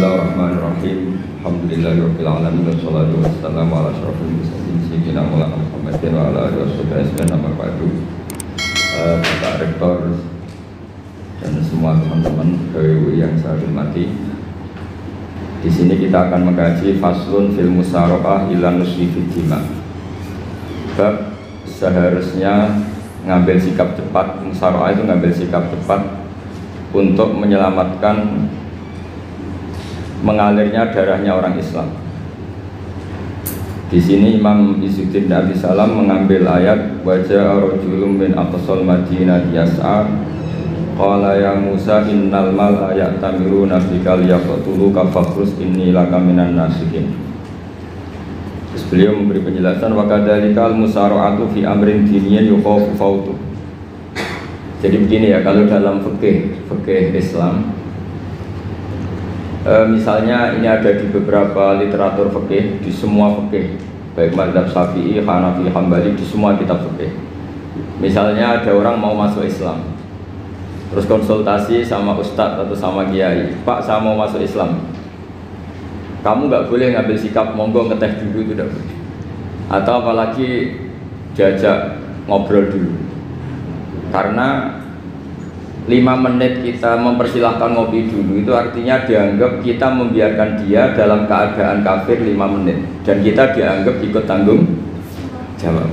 Bismillahirrahmanirrahim. Alhamdulillahirabbil alamin wassalatu wassalamu ala asyrofil mursalin sayyidina Maulana Muhammadin wa ala alihi wasallam nama padu. Bapak Rektor dan semua teman-teman PWI yang saya hormati. Di sini kita akan mengkaji faslun fil musaraqah ila nusfi fid dima. Bab seharusnya ngambil sikap cepat, musaraqah itu ngambil sikap cepat untuk menyelamatkan mengalirnya darahnya orang Islam. Di sini Imam Izzuddin Abi Salam mengambil ayat wajah rajulun min aqsal Madinah yas'a qala ya Musa innal mal'a ya'tamiruna bika liyaqtuluka fakhrus inni laka minan nasihin. Terus beliau memberi penjelasan wa kadzalikal musara'atu fi amrin diniyyin yukhafu fautu. Jadi begini ya, kalau dalam fikih Islam misalnya ini ada di beberapa literatur fikih, di semua fikih, baik mazhab Syafi'i, Hanafi, Hambali, di semua kitab fikih. Misalnya ada orang mau masuk Islam, terus konsultasi sama ustadz atau sama kiai, Pak saya mau masuk Islam, kamu nggak boleh ngambil sikap monggo ngeteh dulu, itu tidak boleh. Atau apalagi diajak ngobrol dulu, karena 5 menit kita mempersilahkan ngopi dulu itu artinya dianggap kita membiarkan dia dalam keadaan kafir 5 menit dan kita dianggap ikut tanggung jawab.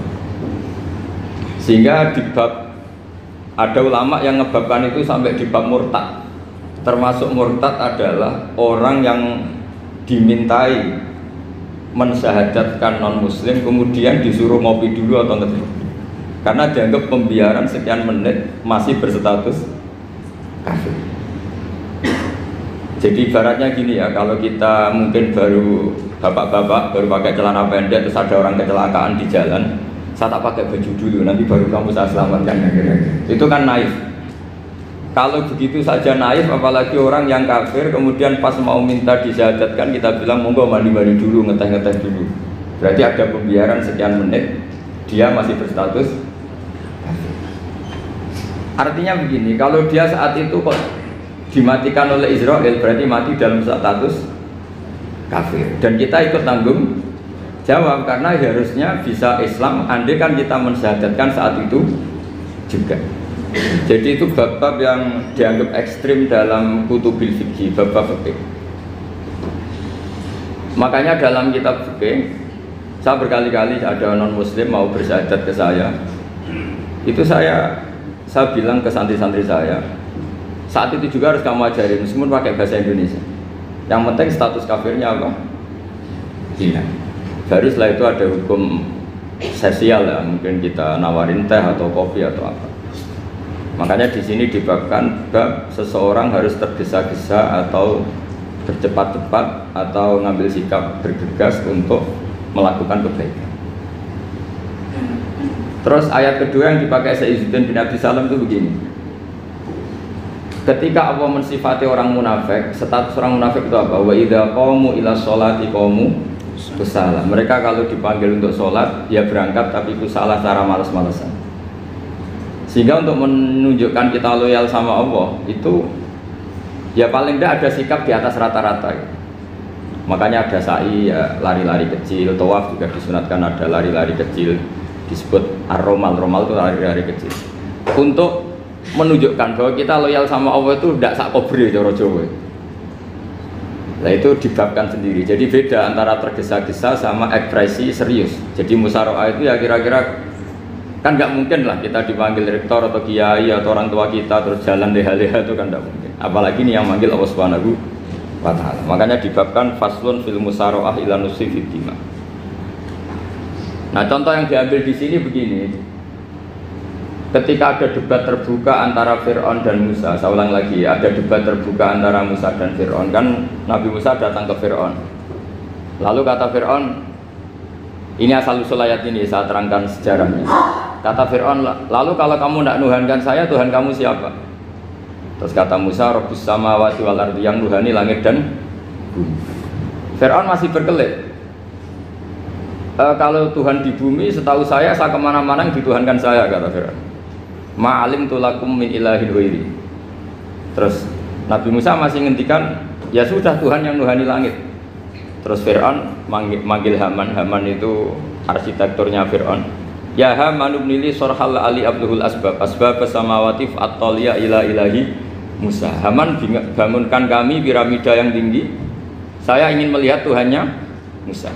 Sehingga di bab ada ulama yang ngebabkan itu sampai di bab murtad. Termasuk murtad adalah orang yang dimintai mensyahadatkan non muslim kemudian disuruh ngopi dulu atau ngeteh. Karena dianggap pembiaran sekian menit masih berstatus kafir. Jadi ibaratnya gini ya, kalau kita mungkin baru bapak-bapak baru pakai celana pendek terus ada orang kecelakaan di jalan, saya tak pakai baju dulu, nanti baru kamu saya selamatkan. Itu kan naif. Kalau begitu saja naif, apalagi orang yang kafir kemudian pas mau minta disyahadatkan kita bilang monggo mandi-mandi dulu, ngeteh-ngeteh dulu. Berarti ada pembiaran sekian menit, dia masih berstatus. Artinya begini, kalau dia saat itu kok dimatikan oleh Israel berarti mati dalam status kafir dan kita ikut tanggung jawab karena harusnya bisa Islam andai kan kita mensyahadatkan saat itu juga. Jadi itu bab-bab yang dianggap ekstrim dalam kutubil fikih, bab-bab fikih. Makanya dalam kitab fikih saya berkali-kali ada non muslim mau bersyahadat ke saya, itu saya bilang ke santri-santri saya, saat itu juga harus kamu ajarin meskipun pakai bahasa Indonesia. Yang penting status kafirnya apa? Hina. Baru setelah itu ada hukum sosial ya, mungkin kita nawarin teh atau kopi atau apa. Makanya di sini dibabkan bab seseorang harus tergesa-gesa atau bercepat-cepat atau ngambil sikap bergegas untuk melakukan kebaikan. Terus ayat kedua yang dipakai Izzuddin bin Abi Salam itu begini. Ketika Allah mensifati orang munafik, status orang munafik itu apa? Wa idza qamu ila sholati qamu kusala. Mereka kalau dipanggil untuk sholat, ya berangkat tapi kusala cara malas-malasan. Sehingga untuk menunjukkan kita loyal sama Allah itu ya paling tidak ada sikap di atas rata-rata. Makanya ada sa'i ya, lari-lari kecil, tawaf juga disunatkan ada lari-lari kecil, disebut ar-romal itu lari-lari kecil untuk menunjukkan bahwa kita loyal sama Allah itu tidak sak kobre cara Jawa. Nah itu dibabkan sendiri. Jadi beda antara tergesa-gesa sama ekspresi serius. Jadi musaraqah itu ya kira-kira kan nggak mungkin lah kita dipanggil rektor atau kiai atau orang tua kita terus jalan leha-leha, itu kan nggak mungkin. Apalagi ini yang manggil Allah Subhanahu wa ta'ala. Makanya dibabkan faslun fil musaraqah ila nusfi fid dima. Nah contoh yang diambil di sini begini, ketika ada debat terbuka antara Fir'aun dan Musa, saya ulang lagi, ada debat terbuka antara Musa dan Fir'aun, kan Nabi Musa datang ke Fir'aun, lalu kata Fir'aun, ini asal usul ayat ini saya terangkan sejarahnya. Kata Fir'aun, lalu kalau kamu tidak nuhankan saya, Tuhan kamu siapa? Terus kata Musa, Rabbus samawati wal ardi, yang nuhani langit dan bumi. Fir'aun masih berkelit. Kalau Tuhan di bumi, setahu saya kemana-mana yang dituhankan saya, kata Fir'aun. Ma'alim tulakum min ilahin ghairi. Terus Nabi Musa masih ngendikan ya sudah Tuhan yang nuhani langit. Terus Fir'aun manggil Haman. Haman itu arsitekturnya Fir'aun. Ya Haman ibnili sorhal ali abduhul asbab samawati fa'attaliya ila ilahi Musa. Haman, bangunkan kami piramida yang tinggi. Saya ingin melihat Tuhannya Musa.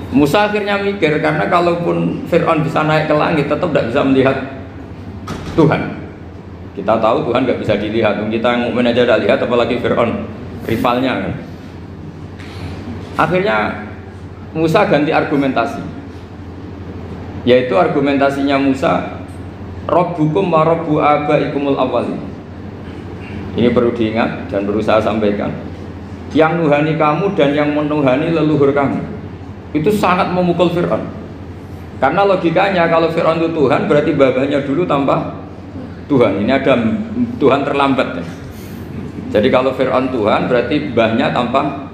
Musa akhirnya mikir, karena kalaupun Fir'aun bisa naik ke langit tetap tidak bisa melihat Tuhan. Kita tahu Tuhan nggak bisa dilihat. Kita yang mukmin aja udah lihat, apalagi Fir'aun, rivalnya kan. Akhirnya Musa ganti argumentasi, yaitu argumentasinya Musa, Rabbukum wa Rabbu abaikumul awwalin. Ini perlu diingat dan perlu saya sampaikan. Yang nuhani kamu dan yang menuhani leluhur kamu, itu sangat memukul Fir'aun. Karena logikanya kalau Fir'aun itu Tuhan, berarti babanya dulu tanpa Tuhan. Ini ada Tuhan terlambat ya. Jadi kalau Fir'aun Tuhan, berarti mbahnya tanpa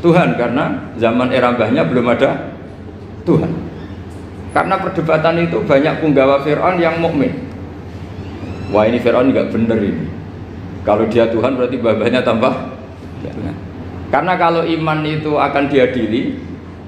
Tuhan, karena zaman era mbahnya belum ada Tuhan. Karena perdebatan itu banyak punggawa Fir'aun yang mukmin. Wah, ini Fir'aun nggak bener ini. Kalau dia Tuhan berarti mbahnya tanpa Tuhan. Karena kalau iman itu akan diadili,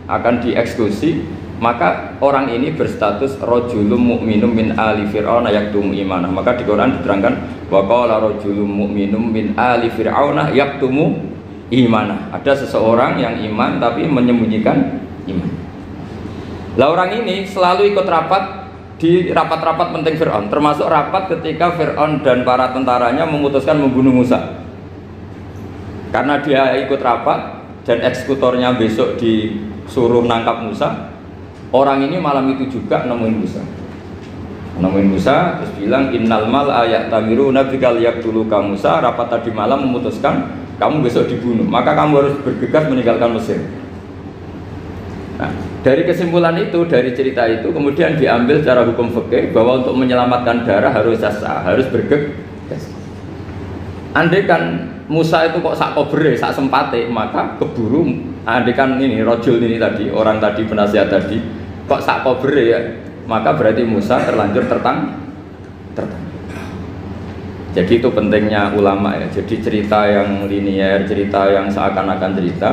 akan dieksekusi, maka orang ini berstatus rajulun mu'minum min ali fir'auna yaktumu imanah. Maka di Quran diterangkan wa qala rajulun mu'minum min ali fir'auna yaktumu imanah. Ada seseorang yang iman tapi menyembunyikan iman. Lah orang ini selalu ikut rapat di rapat-rapat penting Fir'aun, termasuk rapat ketika Fir'aun dan para tentaranya memutuskan membunuh Musa. Karena dia ikut rapat dan eksekutornya besok disuruh nangkap Musa, orang ini malam itu juga nemuin Musa terus bilang innal mal ayat tamiru nabikal yaqtuluka Musa. Rapat tadi malam memutuskan kamu besok dibunuh, maka kamu harus bergegas meninggalkan Mesir. Nah, dari kesimpulan itu, dari cerita itu kemudian diambil secara hukum fikih bahwa untuk menyelamatkan darah harus jasa, harus bergegas. Andai kan Musa itu kok sak kobre, sak sempate, maka keburu. Andai kan ini rojul ini tadi, orang tadi penasihat tadi, kok sak kobre ya, maka berarti Musa terlanjur tertang. Jadi itu pentingnya ulama ya. Jadi cerita yang linier, cerita yang seakan-akan cerita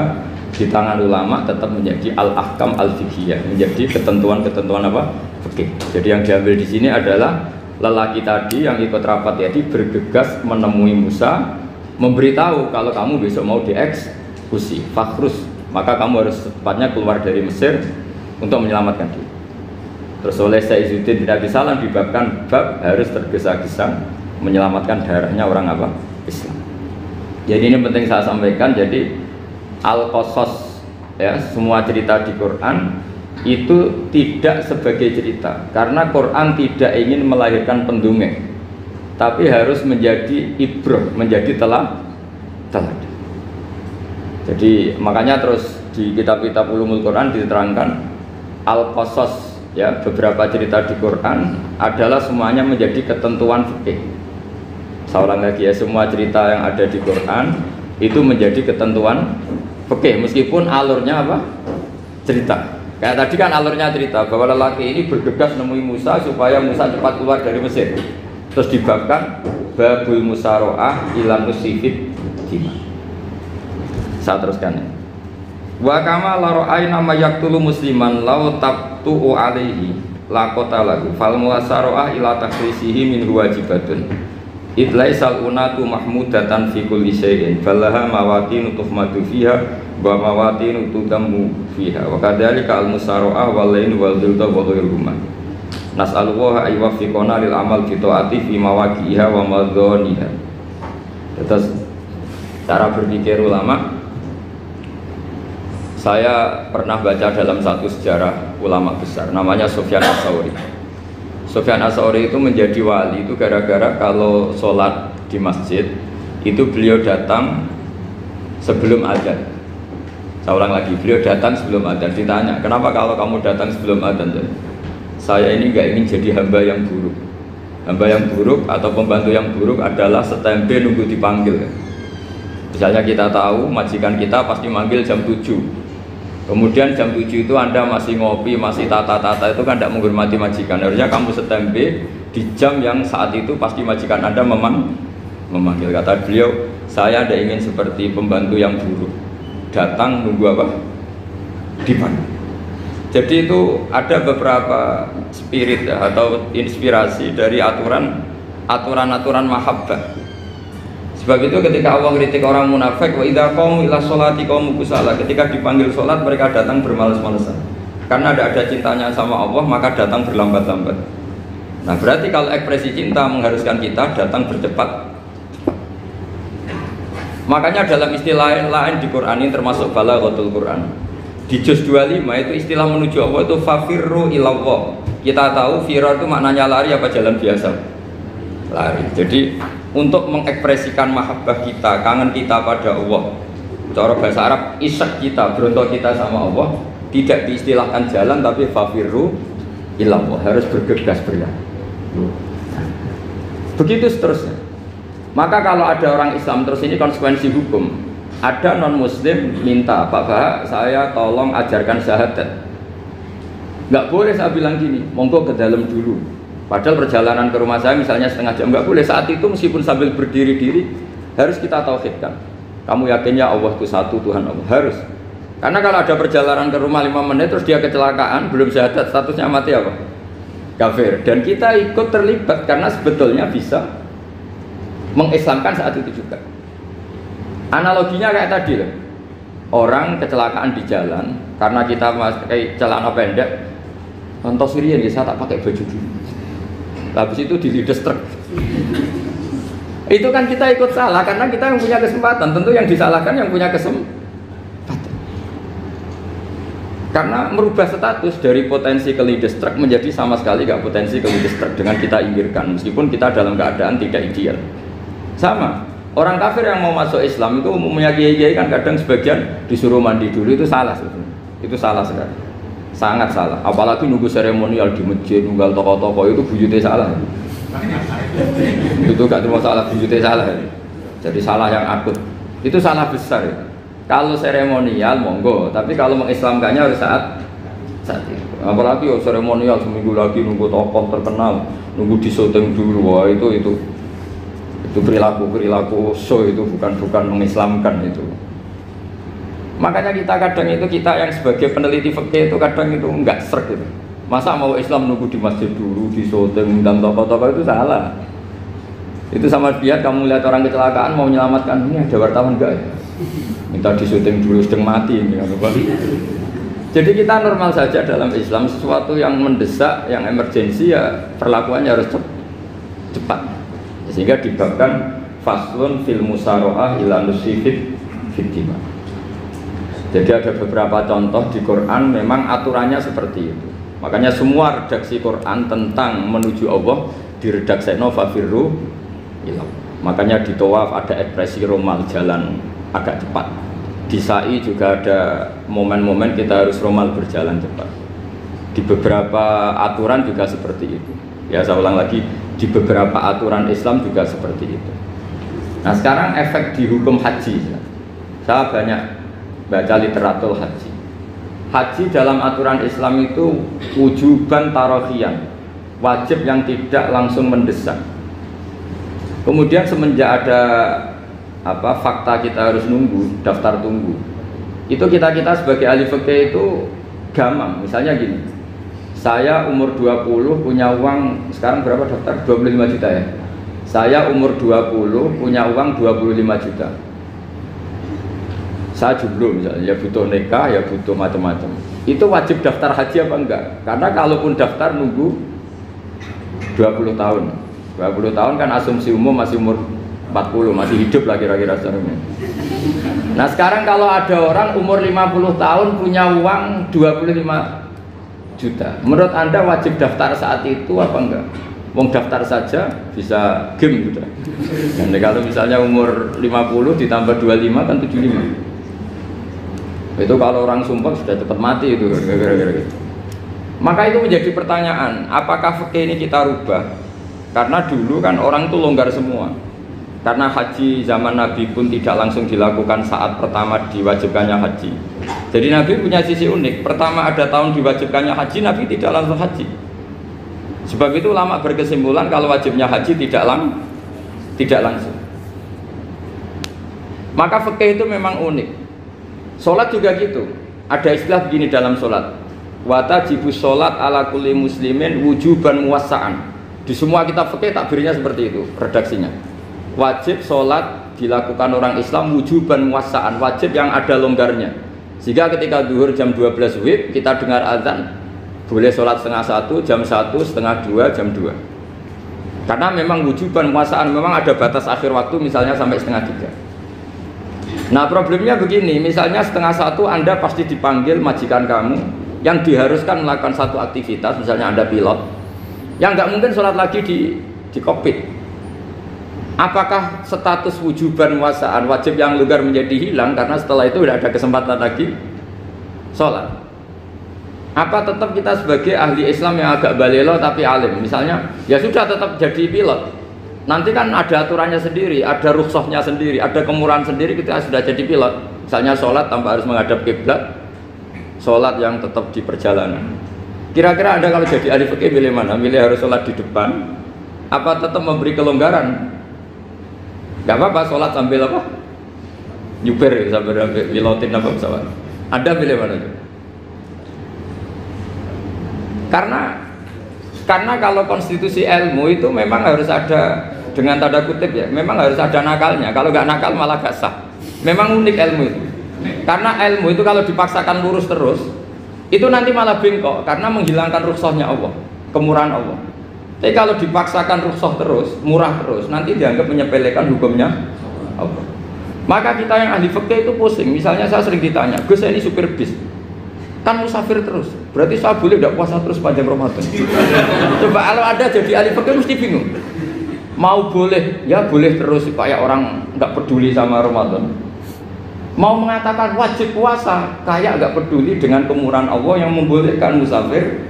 di tangan ulama tetap menjadi al-ahkam al-fiqhiyah, menjadi ketentuan-ketentuan apa? Fikih. Jadi yang diambil di sini adalah lelaki tadi yang ikut rapat tadi bergegas menemui Musa, memberitahu kalau kamu besok mau dieksekusi, fakhrus, maka kamu harus secepatnya keluar dari Mesir untuk menyelamatkan diri. Terus oleh Syekh Izzuddin bin Abi Salam dibabkan bab harus tergesa-gesa menyelamatkan darahnya orang apa? Islam. Jadi ini penting saya sampaikan. Jadi al-qasas ya, semua cerita di Quran itu tidak sebagai cerita, karena Quran tidak ingin melahirkan pendongeng, tapi harus menjadi ibrah, menjadi teladan. Jadi makanya terus di kitab-kitab ulumul Quran diterangkan al-qasas ya, beberapa cerita di Quran adalah semuanya menjadi ketentuan fikih. Seorang lagi ya, semua cerita yang ada di Quran itu menjadi ketentuan fikih, meskipun alurnya apa? Cerita. Kayak tadi kan alurnya cerita bahwa lelaki ini bergegas nemui Musa supaya Musa cepat keluar dari Mesir. Terus dibabkan babul musaroah ilan musifid jima. Saya teruskan ya. Wa kama laro'ayna ma yaqtulu musliman law tabtu'u alaihi laqata lahu fal musaroah ila takhrisihi min wajibatun. Idlaisal unatu mahmudatan fi kulli syai'in falaha mawaqinu tuhmatu fiha wa mawaqinu tudamu fiha wa kadzalika al musara'ah wal lain wal dhilda wa ghairuhuma. Nas'alullaha ay yuwaffiqana lil amal fi taati fi mawaqi'iha wa madhaniha. Terus cara berpikir ulama, saya pernah baca dalam satu sejarah ulama besar namanya Sufyan Ats-Tsauri. Sufyan Ats-Tsauri itu menjadi wali itu gara-gara kalau sholat di masjid itu beliau datang sebelum adzan. Saya ulang lagi, beliau datang sebelum adzan. Ditanya, kenapa kalau kamu datang sebelum adzan? Saya ini nggak ingin jadi hamba yang buruk. Hamba yang buruk atau pembantu yang buruk adalah setempe nunggu dipanggil. Misalnya kita tahu majikan kita pasti manggil jam 7. Kemudian jam 7 itu Anda masih ngopi, masih tata-tata, itu kan tidak menghormati majikan. Harusnya kamu setempe di jam yang saat itu pasti majikan Anda memanggil. Kata beliau, Saya tidak ingin seperti pembantu yang buruk, datang nunggu apa? Dipanggil. Jadi itu ada beberapa spirit ya, atau inspirasi dari aturan-aturan mahabbah. Sebab itu ketika Allah kritik orang munafik, wa idza qamu ila sholati qamu kusala, ketika dipanggil sholat mereka datang bermalas-malasan. Karena ada cintanya sama Allah maka datang berlambat-lambat. Nah berarti kalau ekspresi cinta mengharuskan kita datang bercepat. Makanya dalam istilah lain di Quran ini termasuk balaghatul Quran. Di juz 25 itu istilah menuju Allah itu fafirru ilallah. Kita tahu firar itu maknanya lari apa jalan biasa? Lari. Jadi untuk mengekspresikan mahabbah kita, kangen kita pada Allah, cara bahasa Arab isak kita, berontok kita sama Allah, tidak diistilahkan jalan tapi fafirru ilallah, harus bergegas berlari. Begitu seterusnya. Maka kalau ada orang Islam, terus ini konsekuensi hukum, ada non muslim minta, Pak Bah, saya tolong ajarkan syahadat. Nggak boleh saya bilang gini, monggo ke dalam dulu. Padahal perjalanan ke rumah saya misalnya setengah jam, nggak boleh. Saat itu meskipun sambil berdiri-diri harus kita tauhidkan. Kamu yakinnya Allah itu satu, Tuhan Allah, harus. Karena kalau ada perjalanan ke rumah 5 menit terus dia kecelakaan, belum syahadat, statusnya mati apa? Kafir. Dan kita ikut terlibat karena sebetulnya bisa mengislamkan saat itu juga. Analoginya kayak tadi loh. Orang kecelakaan di jalan karena kita pakai celana pendek, contoh surian ya, saya tak pakai baju dulu. Habis itu dilides truk. Itu kan kita ikut salah karena kita yang punya kesempatan. Tentu yang disalahkan yang punya kesempatan. Karena merubah status dari potensi kelides truk menjadi sama sekali gak potensi kelides truk dengan kita inggirkan, meskipun kita dalam keadaan tidak ideal. Sama, orang kafir yang mau masuk Islam itu umumnya kiai-kiai kan kadang sebagian disuruh mandi dulu, itu salah sebetulnya. Itu salah sekali, sangat salah. Apalagi nunggu seremonial di masjid, nunggal toko-toko, itu bujutnya salah. Itu gak cuma salah, bujutnya salah. Jadi salah yang akut, itu salah besar ya. Kalau seremonial monggo, tapi kalau mengislamkannya harus saat itu. Apalagi seremonial seminggu lagi nunggu tokoh terkenal, nunggu di syuting dulu, wah itu perilaku show, itu bukan mengislamkan itu. Makanya kita yang sebagai peneliti fikih itu kadang itu enggak srek gitu. Masa mau Islam nunggu di masjid dulu, di syuting dan tokoh-tokoh, itu salah. Itu sama dia kamu lihat orang kecelakaan mau menyelamatkan, ini ada wartawan enggak ya? Minta di syuting dulu, sedang mati ini. Jadi kita normal saja dalam Islam, sesuatu yang mendesak, yang emergensi ya perlakuannya harus cepat. Sehingga dibabkan faslun fil musaro'ah ila nusifid fiddima. Jadi ada beberapa contoh di Quran memang aturannya seperti itu. Makanya semua redaksi Quran tentang menuju Allah diredakseno fafirru ilallah. Makanya di tawaf ada ekspresi romal, jalan agak cepat. Di sa'i juga ada momen-momen kita harus romal, berjalan cepat. Di beberapa aturan juga seperti itu. Ya saya ulang lagi, di beberapa aturan Islam juga seperti itu. Nah sekarang efek di hukum haji, saya banyak baca literatur haji. Haji dalam aturan Islam itu wujuban tarohian, wajib yang tidak langsung mendesak. Kemudian semenjak ada fakta kita harus nunggu, daftar tunggu, itu kita sebagai ahli fikih itu gamang. Misalnya gini, saya umur 20 punya uang, sekarang berapa daftar? 25 juta ya. Saya umur 20 punya uang 25 juta. Saya jomblo misalnya, ya butuh nikah, ya butuh macam-macam. Itu wajib daftar haji apa enggak? Karena kalaupun daftar nunggu 20 tahun. 20 tahun kan asumsi umum masih umur 40, masih hidup lah kira-kira seharusnya. Nah sekarang kalau ada orang umur 50 tahun punya uang 25 juta, menurut Anda wajib daftar saat itu apa enggak? Wong daftar saja bisa game gitu. Dan kalau misalnya umur 50 ditambah 25 kan 75. Itu kalau orang sumpah sudah cepat mati itu kira-kira gitu. Maka itu menjadi pertanyaan, apakah fikih ini kita rubah? Karena dulu kan orang itu longgar semua. Karena haji zaman Nabi pun tidak langsung dilakukan saat pertama diwajibkannya haji. Jadi Nabi punya sisi unik. Pertama ada tahun diwajibkannya haji, Nabi tidak langsung haji. Sebab itu ulama berkesimpulan kalau wajibnya haji tidak langsung. Maka fikih itu memang unik. Sholat juga gitu. Ada istilah begini dalam sholat. Watajibus sholat ala kulli muslimin wujuban muwassa'an. Di semua kitab fikih takbirnya seperti itu redaksinya. Wajib sholat dilakukan orang Islam wujuban muwassa'an, wajib yang ada longgarnya. Sehingga ketika zuhur jam 12 WIB kita dengar azan, boleh sholat setengah 1, jam 1, setengah 2, jam 2. Karena memang wujuban muwassa'an, memang ada batas akhir waktu misalnya sampai setengah 3. Nah problemnya begini, misalnya setengah 1 Anda pasti dipanggil majikan kamu yang diharuskan melakukan satu aktivitas, misalnya Anda pilot, yang nggak mungkin sholat lagi di kokpit. Apakah status wujuban muwassa'an, wajib yang longgar menjadi hilang karena setelah itu tidak ada kesempatan lagi sholat? Apa tetap kita sebagai ahli Islam yang agak balelo tapi alim, misalnya ya sudah tetap jadi pilot, nanti kan ada aturannya sendiri, ada rukhsahnya sendiri, ada kemurahan sendiri ketika sudah jadi pilot. Misalnya sholat tanpa harus menghadap kiblat, sholat yang tetap di perjalanan. Kira-kira Anda kalau jadi ahli fikih milih mana? Milih harus sholat di depan, apa tetap memberi kelonggaran? Gak apa-apa sholat sambil apa? Nyuper sambil pilotin apa pesawat. Anda milih mana? Karena kalau konstitusi ilmu itu memang harus ada, dengan tanda kutip ya, memang harus ada nakalnya. Kalau nggak nakal malah gak sah. Memang unik ilmu itu. Karena ilmu itu kalau dipaksakan lurus terus, itu nanti malah bengkok karena menghilangkan rukhsahnya Allah, kemurahan Allah. Tapi kalau dipaksakan rukhsah terus, murah terus, nanti dianggap menyepelekan hukumnya Allah. Maka kita yang ahli fikih itu pusing. Misalnya saya sering ditanya, Gus saya ini supir bis, kan musafir terus, berarti saya boleh tidak puasa terus panjang Ramadan? Coba kalau ada jadi ahli fikih mesti bingung. Mau boleh, ya boleh terus kayak orang nggak peduli sama Ramadan. Mau mengatakan wajib puasa, kayak nggak peduli dengan kemurahan Allah yang membolehkan musafir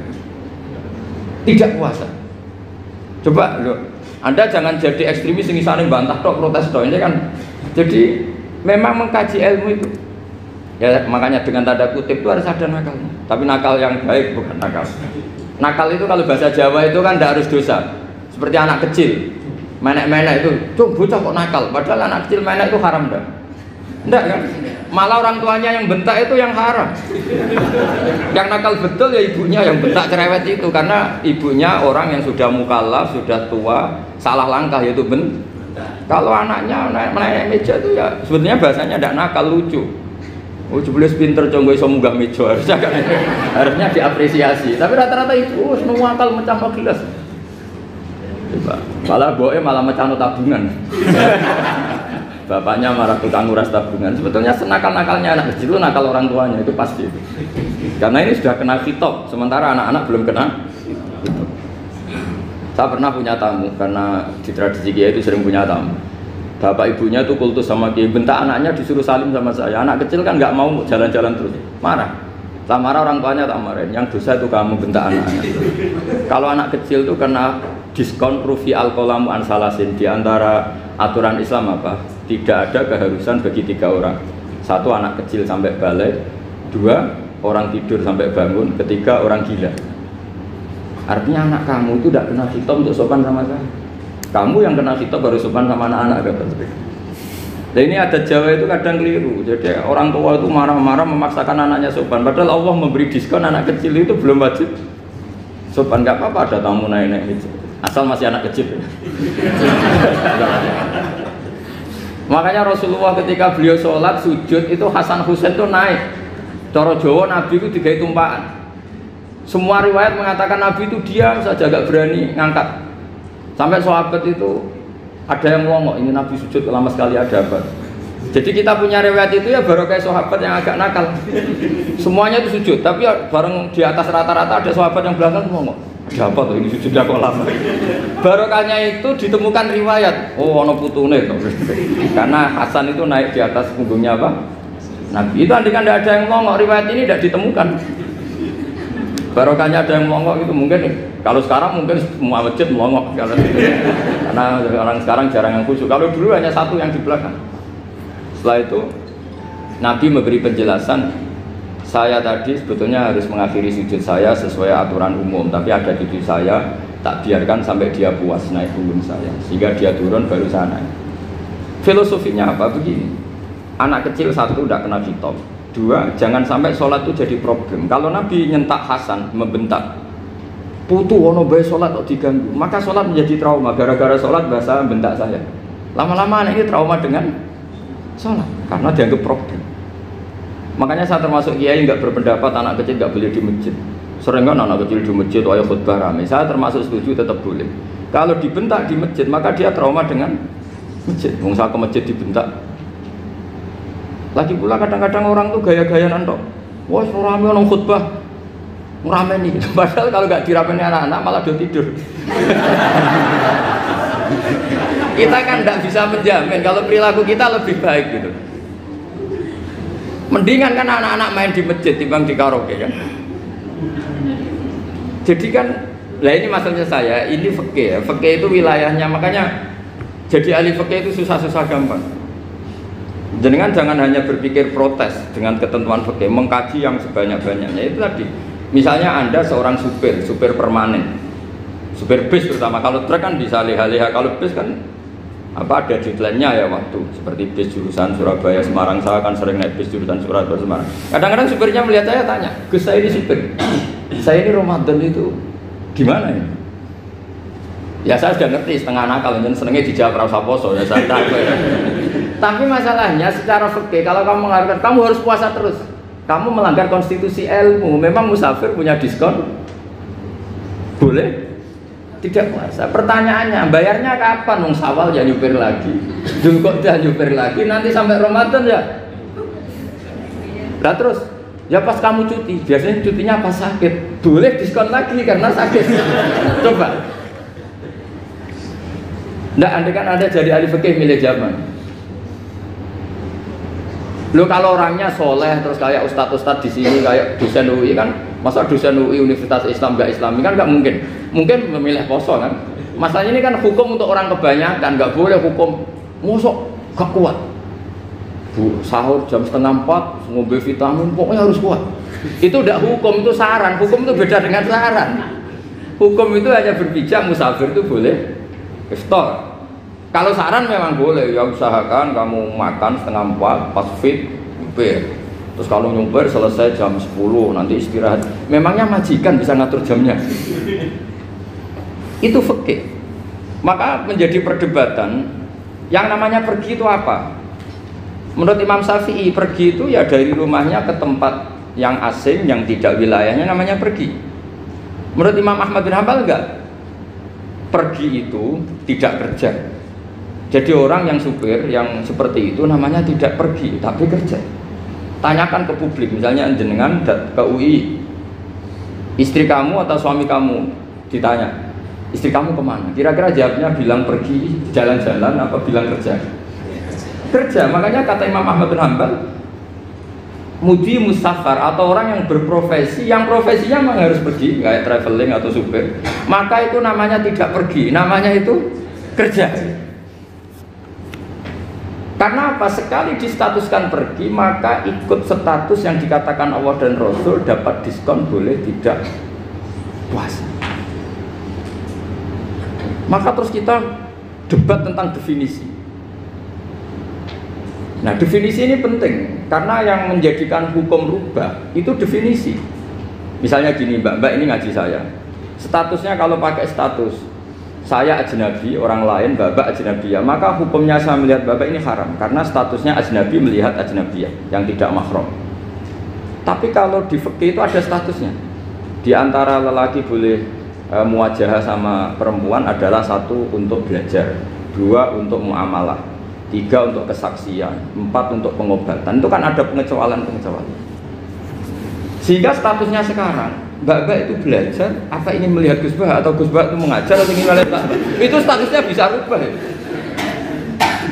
tidak puasa. Coba loh, Anda jangan jadi ekstremis yang misalnya bantah tok, protes tok, ini kan. Jadi memang mengkaji ilmu itu. Ya makanya dengan tanda kutip itu harus ada nakalnya. Tapi nakal yang baik, bukan nakal. Nakal itu kalau bahasa Jawa itu kan tidak harus dosa. Seperti anak kecil, menek-menek itu, tuh bocah kok nakal. Padahal anak kecil menek itu haram dah. Enggak kan? Malah orang tuanya yang bentak itu yang haram. Yang nakal betul ya ibunya yang bentak cerewet itu, karena ibunya orang yang sudah mukallaf, sudah tua, salah langkah yaitu bentak. Kalau anaknya naik meja itu ya sebetulnya bahasanya tidak nakal, lucu. Oh jebule pinter conggo iso munggah meja, harusnya diapresiasi. Tapi rata-rata itu semua akal mecah gelas. Coba, malah boe malah mecah tabungan. Bapaknya marah tukang nguras tabungan. Sebetulnya senakal-nakalnya anak kecil itu nakal orang tuanya, itu pasti itu. Karena ini sudah kena khitab, sementara anak-anak belum kena khitab. Saya pernah punya tamu, karena di tradisi Kiai itu sering punya tamu. Bapak ibunya itu kultus sama Kiai, bentak anaknya disuruh salim sama saya. Anak kecil kan nggak mau jalan-jalan terus, marah. Tak marah orang tuanya tak marahin. Yang dosa itu kamu bentak anak-anak. Kalau anak kecil itu kena diskon rufi al-qalamu an salasin. Di antara aturan Islam apa? Tidak ada keharusan bagi 3 orang. 1 anak kecil sampai balik, 2 orang tidur sampai bangun, 3 orang gila. Artinya anak kamu itu tidak kena khitab untuk sopan sama saya. Kamu yang kena khitab baru sopan sama anak-anak. Nah ini ada Jawa itu kadang keliru. Jadi orang tua itu marah-marah memaksakan anaknya sopan. Padahal Allah memberi diskon anak kecil itu belum wajib sopan. Gak apa-apa ada tamu naik-naik asal masih anak kecil. Makanya Rasulullah ketika beliau sholat sujud itu Hasan Husain itu naik. Cara Jawa Nabi itu digawe tumpakan. Semua riwayat mengatakan Nabi itu diam saja, gak berani ngangkat. Sampai sahabat itu ada yang melongok, ini Nabi sujud lama sekali ada apa? Jadi kita punya riwayat itu ya baru kayak sahabat yang agak nakal. Semuanya itu sujud, tapi bareng di atas rata-rata ada sahabat yang belakang melongok. Ada apa tuh ini sujudnya kok lama? Barokahnya itu ditemukan riwayat. Oh, ono putune. Karena Hasan itu naik di atas punggungnya apa? Nabi. Itu andai kan tidak ada yang melongok, riwayat ini tidak ditemukan. Barokahnya ada yang melongok itu mungkin kalau sekarang mungkin semua masjid melongok karena orang sekarang jarang yang khusyuk. Kalau dulu hanya satu yang di belakang. Setelah itu Nabi memberi penjelasan, saya tadi sebetulnya harus mengakhiri sujud saya sesuai aturan umum, tapi ada cucu saya tak biarkan sampai dia puas naik punggung saya, sehingga dia turun baru saya naik. Filosofinya apa? Begini, anak kecil satu tidak kena khitab. Dua, jangan sampai sholat itu jadi problem. Kalau Nabi nyentak Hasan, membentak, putu ono bae sholat kok diganggu, maka sholat menjadi trauma. Gara-gara sholat bahasa bentak saya. Lama-lama anak ini trauma dengan sholat karena dianggap problem. Makanya saya termasuk kiai nggak berpendapat anak kecil nggak boleh di masjid. Sering kan anak kecil di masjid, ayo khutbah rame. Saya termasuk setuju tetap boleh. Kalau dibentak di masjid, maka dia trauma dengan masjid. Wong saya ke masjid dibentak. Lagi pula kadang-kadang orang tuh gaya-gayaan tok. Wah, rame orang khutbah, rame nih. Padahal kalau nggak diramein anak-anak malah dia tidur. Kita kan nggak bisa menjamin kalau perilaku kita lebih baik gitu. Mendingan kan anak-anak main di masjid timbang di karaoke kan. Jadi kan, lah ini maksudnya saya, ini fikih ya. Fikih itu wilayahnya, makanya jadi ahli fikih itu susah-susah gampang. Jenengan jangan hanya berpikir protes dengan ketentuan fikih, mengkaji yang sebanyak-banyaknya. Itu tadi, misalnya Anda seorang supir permanen, supir bis terutama. Kalau truk kan bisa leha-leha, kalau bis kan ada deadline-nya ya waktu. Seperti bis jurusan Surabaya Semarang, saya kan sering naik bis jurusan Surabaya Semarang. Kadang-kadang supirnya melihat saya tanya, Gus saya ini supir, saya ini Ramadan itu gimana ya? Ya saya sudah ngerti setengah nakal, dan senengnya dijawab rasa poso ya saya tahu ya. Tapi masalahnya secara fikih kalau kamu mengharapkan kamu harus puasa terus, kamu melanggar konstitusi ilmu. Memang musafir punya diskon, boleh tidak puasa. Pertanyaannya bayarnya kapan? Wong Syawal ya nyupir lagi, Dzulqa'dah nyupir lagi, nanti sampai Ramadan ya. Nah terus ya pas kamu cuti, biasanya cutinya pas sakit, boleh diskon lagi karena sakit. Coba. Nggak, andai kan Anda jadi ahli fikih milih zaman. Lo kalau orangnya soleh terus kayak ustadz-ustadz di sini kayak dosen UI kan, masa dosen UI Universitas Islam nggak Islami kan nggak mungkin. Mungkin memilih poso kan. Masalahnya ini kan hukum untuk orang kebanyakan, nggak boleh hukum mosok gak kuat. Bu, sahur jam 3:30 ngombe vitamin pokoknya harus kuat. Itu udah hukum, itu saran. Hukum itu beda dengan saran. Hukum itu hanya berpijak musafir itu boleh iftar. Kalau saran memang boleh, ya usahakan kamu makan 3:30 pas fit nyupir. Terus kalau nyupir selesai jam 10 nanti istirahat. Memangnya majikan bisa ngatur jamnya? Itu fikih. Maka menjadi perdebatan yang namanya pergi itu apa? Menurut Imam Syafi'i, pergi itu ya dari rumahnya ke tempat yang asing, yang tidak wilayahnya namanya pergi. Menurut Imam Ahmad bin Hanbal enggak. Pergi itu tidak kerja. Jadi orang yang supir yang seperti itu namanya tidak pergi tapi kerja. Tanyakan ke publik, misalnya jenengan ke UI, istri kamu atau suami kamu ditanya, istri kamu kemana? Kira-kira jawabnya bilang pergi jalan-jalan apa bilang kerja? Kerja. Makanya kata Imam Ahmad bin Hanbal, mudi musafar atau orang yang berprofesi, yang profesinya memang harus pergi, kayak traveling atau supir, maka itu namanya tidak pergi, namanya itu kerja. Karena apa? Sekali distatuskan pergi, maka ikut status yang dikatakan Allah dan Rasul, dapat diskon, boleh tidak puasa. Maka terus kita debat tentang definisi. Nah, definisi ini penting karena yang menjadikan hukum rubah itu definisi. Misalnya gini, mbak ini ngaji saya, statusnya kalau pakai status saya ajnabi, orang lain bapak ajnabiyah, maka hukumnya saya melihat bapak ini haram karena statusnya ajnabi melihat ajnabiyah yang tidak mahram. Tapi kalau di fikih itu ada statusnya. Di antara lelaki boleh muwajahah sama perempuan adalah satu untuk belajar, dua untuk muamalah, tiga untuk kesaksian, empat untuk pengobatan. Itu kan ada pengecualian. Sehingga statusnya sekarang Mbak itu belajar, apa ingin melihat Gus Bah atau Gus Bah itu mengajar atau ingin melihat Mbak, itu statusnya bisa rubah ya.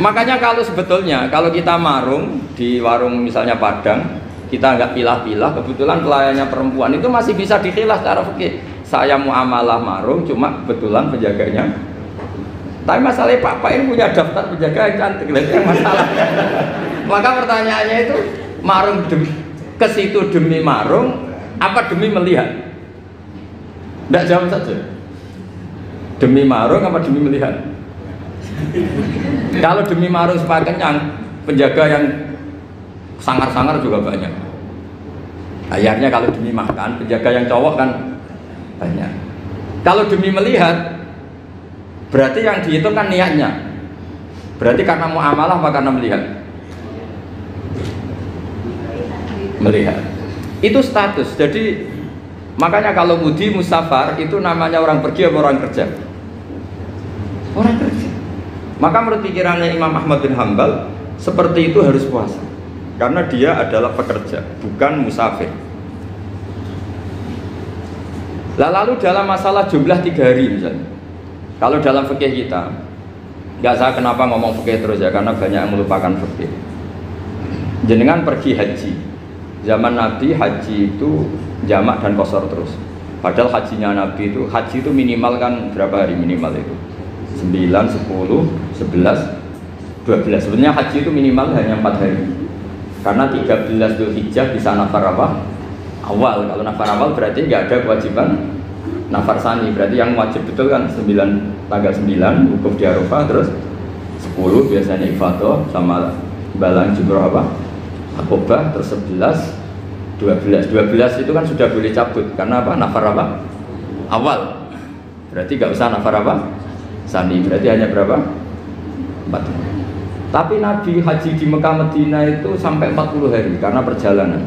Makanya kalau sebetulnya kalau kita marung di warung misalnya Padang, kita nggak pilah-pilah, kebetulan pelayannya perempuan itu masih bisa dikhilaf secara fikih. Saya muamalah marung, cuma kebetulan penjaganya. Tapi masalahnya Pak ini punya daftar penjaga yang cantik, itu yang masalah. Maka pertanyaannya itu marung ke situ demi marung apa demi melihat? Tidak jawab saja. Demi marung apa demi melihat? Kalau demi marung supaya kenyang, penjaga yang sangar-sangar juga banyak. Akhirnya kalau demi makan, penjaga yang cowok kan banyak. Kalau demi melihat, berarti yang dihitung kan niatnya. Berarti karena muamalah apa karena melihat? Melihat. Itu status. Jadi makanya kalau mudi musafar itu namanya orang pergi atau orang kerja? Orang kerja. Maka menurut pikirannya Imam Ahmad bin Hambal, seperti itu harus puasa. Karena dia adalah pekerja, bukan musafir. Lalu dalam masalah jumlah 3 hari misalnya, kalau dalam fikih kita, nggak saya kenapa ngomong fikih terus ya, karena banyak yang melupakan fikih. Jenengan pergi haji, zaman Nabi haji itu jamak dan qashar terus. Padahal hajinya Nabi itu, haji itu minimal kan berapa hari minimal itu? 9, 10, 11, 12. Sebenarnya haji itu minimal hanya 4 hari. Karena 13 Dzulhijjah bisa nafar apa? Awal. Kalau nafar awal berarti nggak ada kewajiban nafar sani. Berarti yang wajib betul kan 9, tanggal 9 wukuf di Arafah, terus 10 biasanya ifadah sama balang jumroh apa? Aqobah, terus 11, 12. 12 itu kan sudah boleh cabut karena apa? Nafar apa? Awal. Berarti nggak usah nafar apa? Sani. Berarti hanya berapa? 4. Tapi Nabi haji di Mekah Medina itu sampai 40 hari karena perjalanan.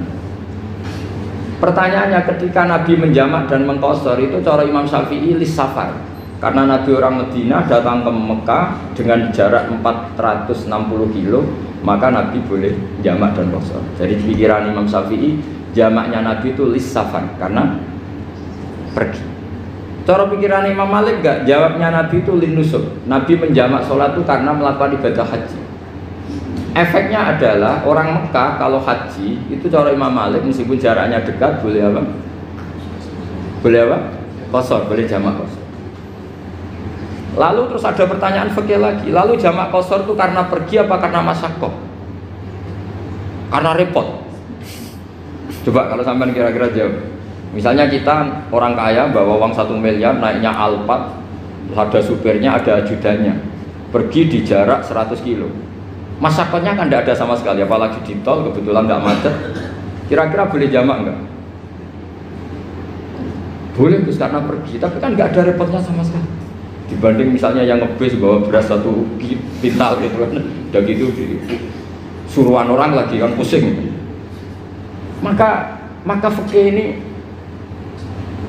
Pertanyaannya, ketika Nabi menjamak dan mengqashar itu cara Imam Syafi'i lis safar. Karena Nabi orang Medina datang ke Mekah dengan jarak 460 kilo, maka Nabi boleh jamak dan qashar. Jadi pikiran Imam Syafi'i, jamaknya Nabi itu lis safar karena pergi. Cara pikiran Imam Malik enggak, jawabnya Nabi itu lin nusuk. Nabi menjamak sholat itu karena melakukan ibadah haji. Efeknya adalah orang Mekah kalau haji itu cara Imam Malik meskipun jaraknya dekat boleh apa? Boleh apa? Qashar, boleh jamak qashar. Lalu terus ada pertanyaan fikih lagi. Lalu jamak qashar itu karena pergi apa karena masyaqqah? Karena repot. Coba kalau sampean kira-kira jawab. Misalnya kita orang kaya bawa uang 1 miliar naiknya Alphard, ada supirnya, ada ajudannya, pergi di jarak 100 kilo. Masyaqqahnya kan tidak ada sama sekali, apalagi di tol kebetulan nggak macet. Kira-kira boleh jamak nggak? Boleh, Gus, karena pergi, tapi kan nggak ada repotnya sama sekali. Dibanding misalnya yang ngebis bawa beras 1 pintal gitu kan, udah gitu suruhan orang lagi kan pusing. Maka fikih ini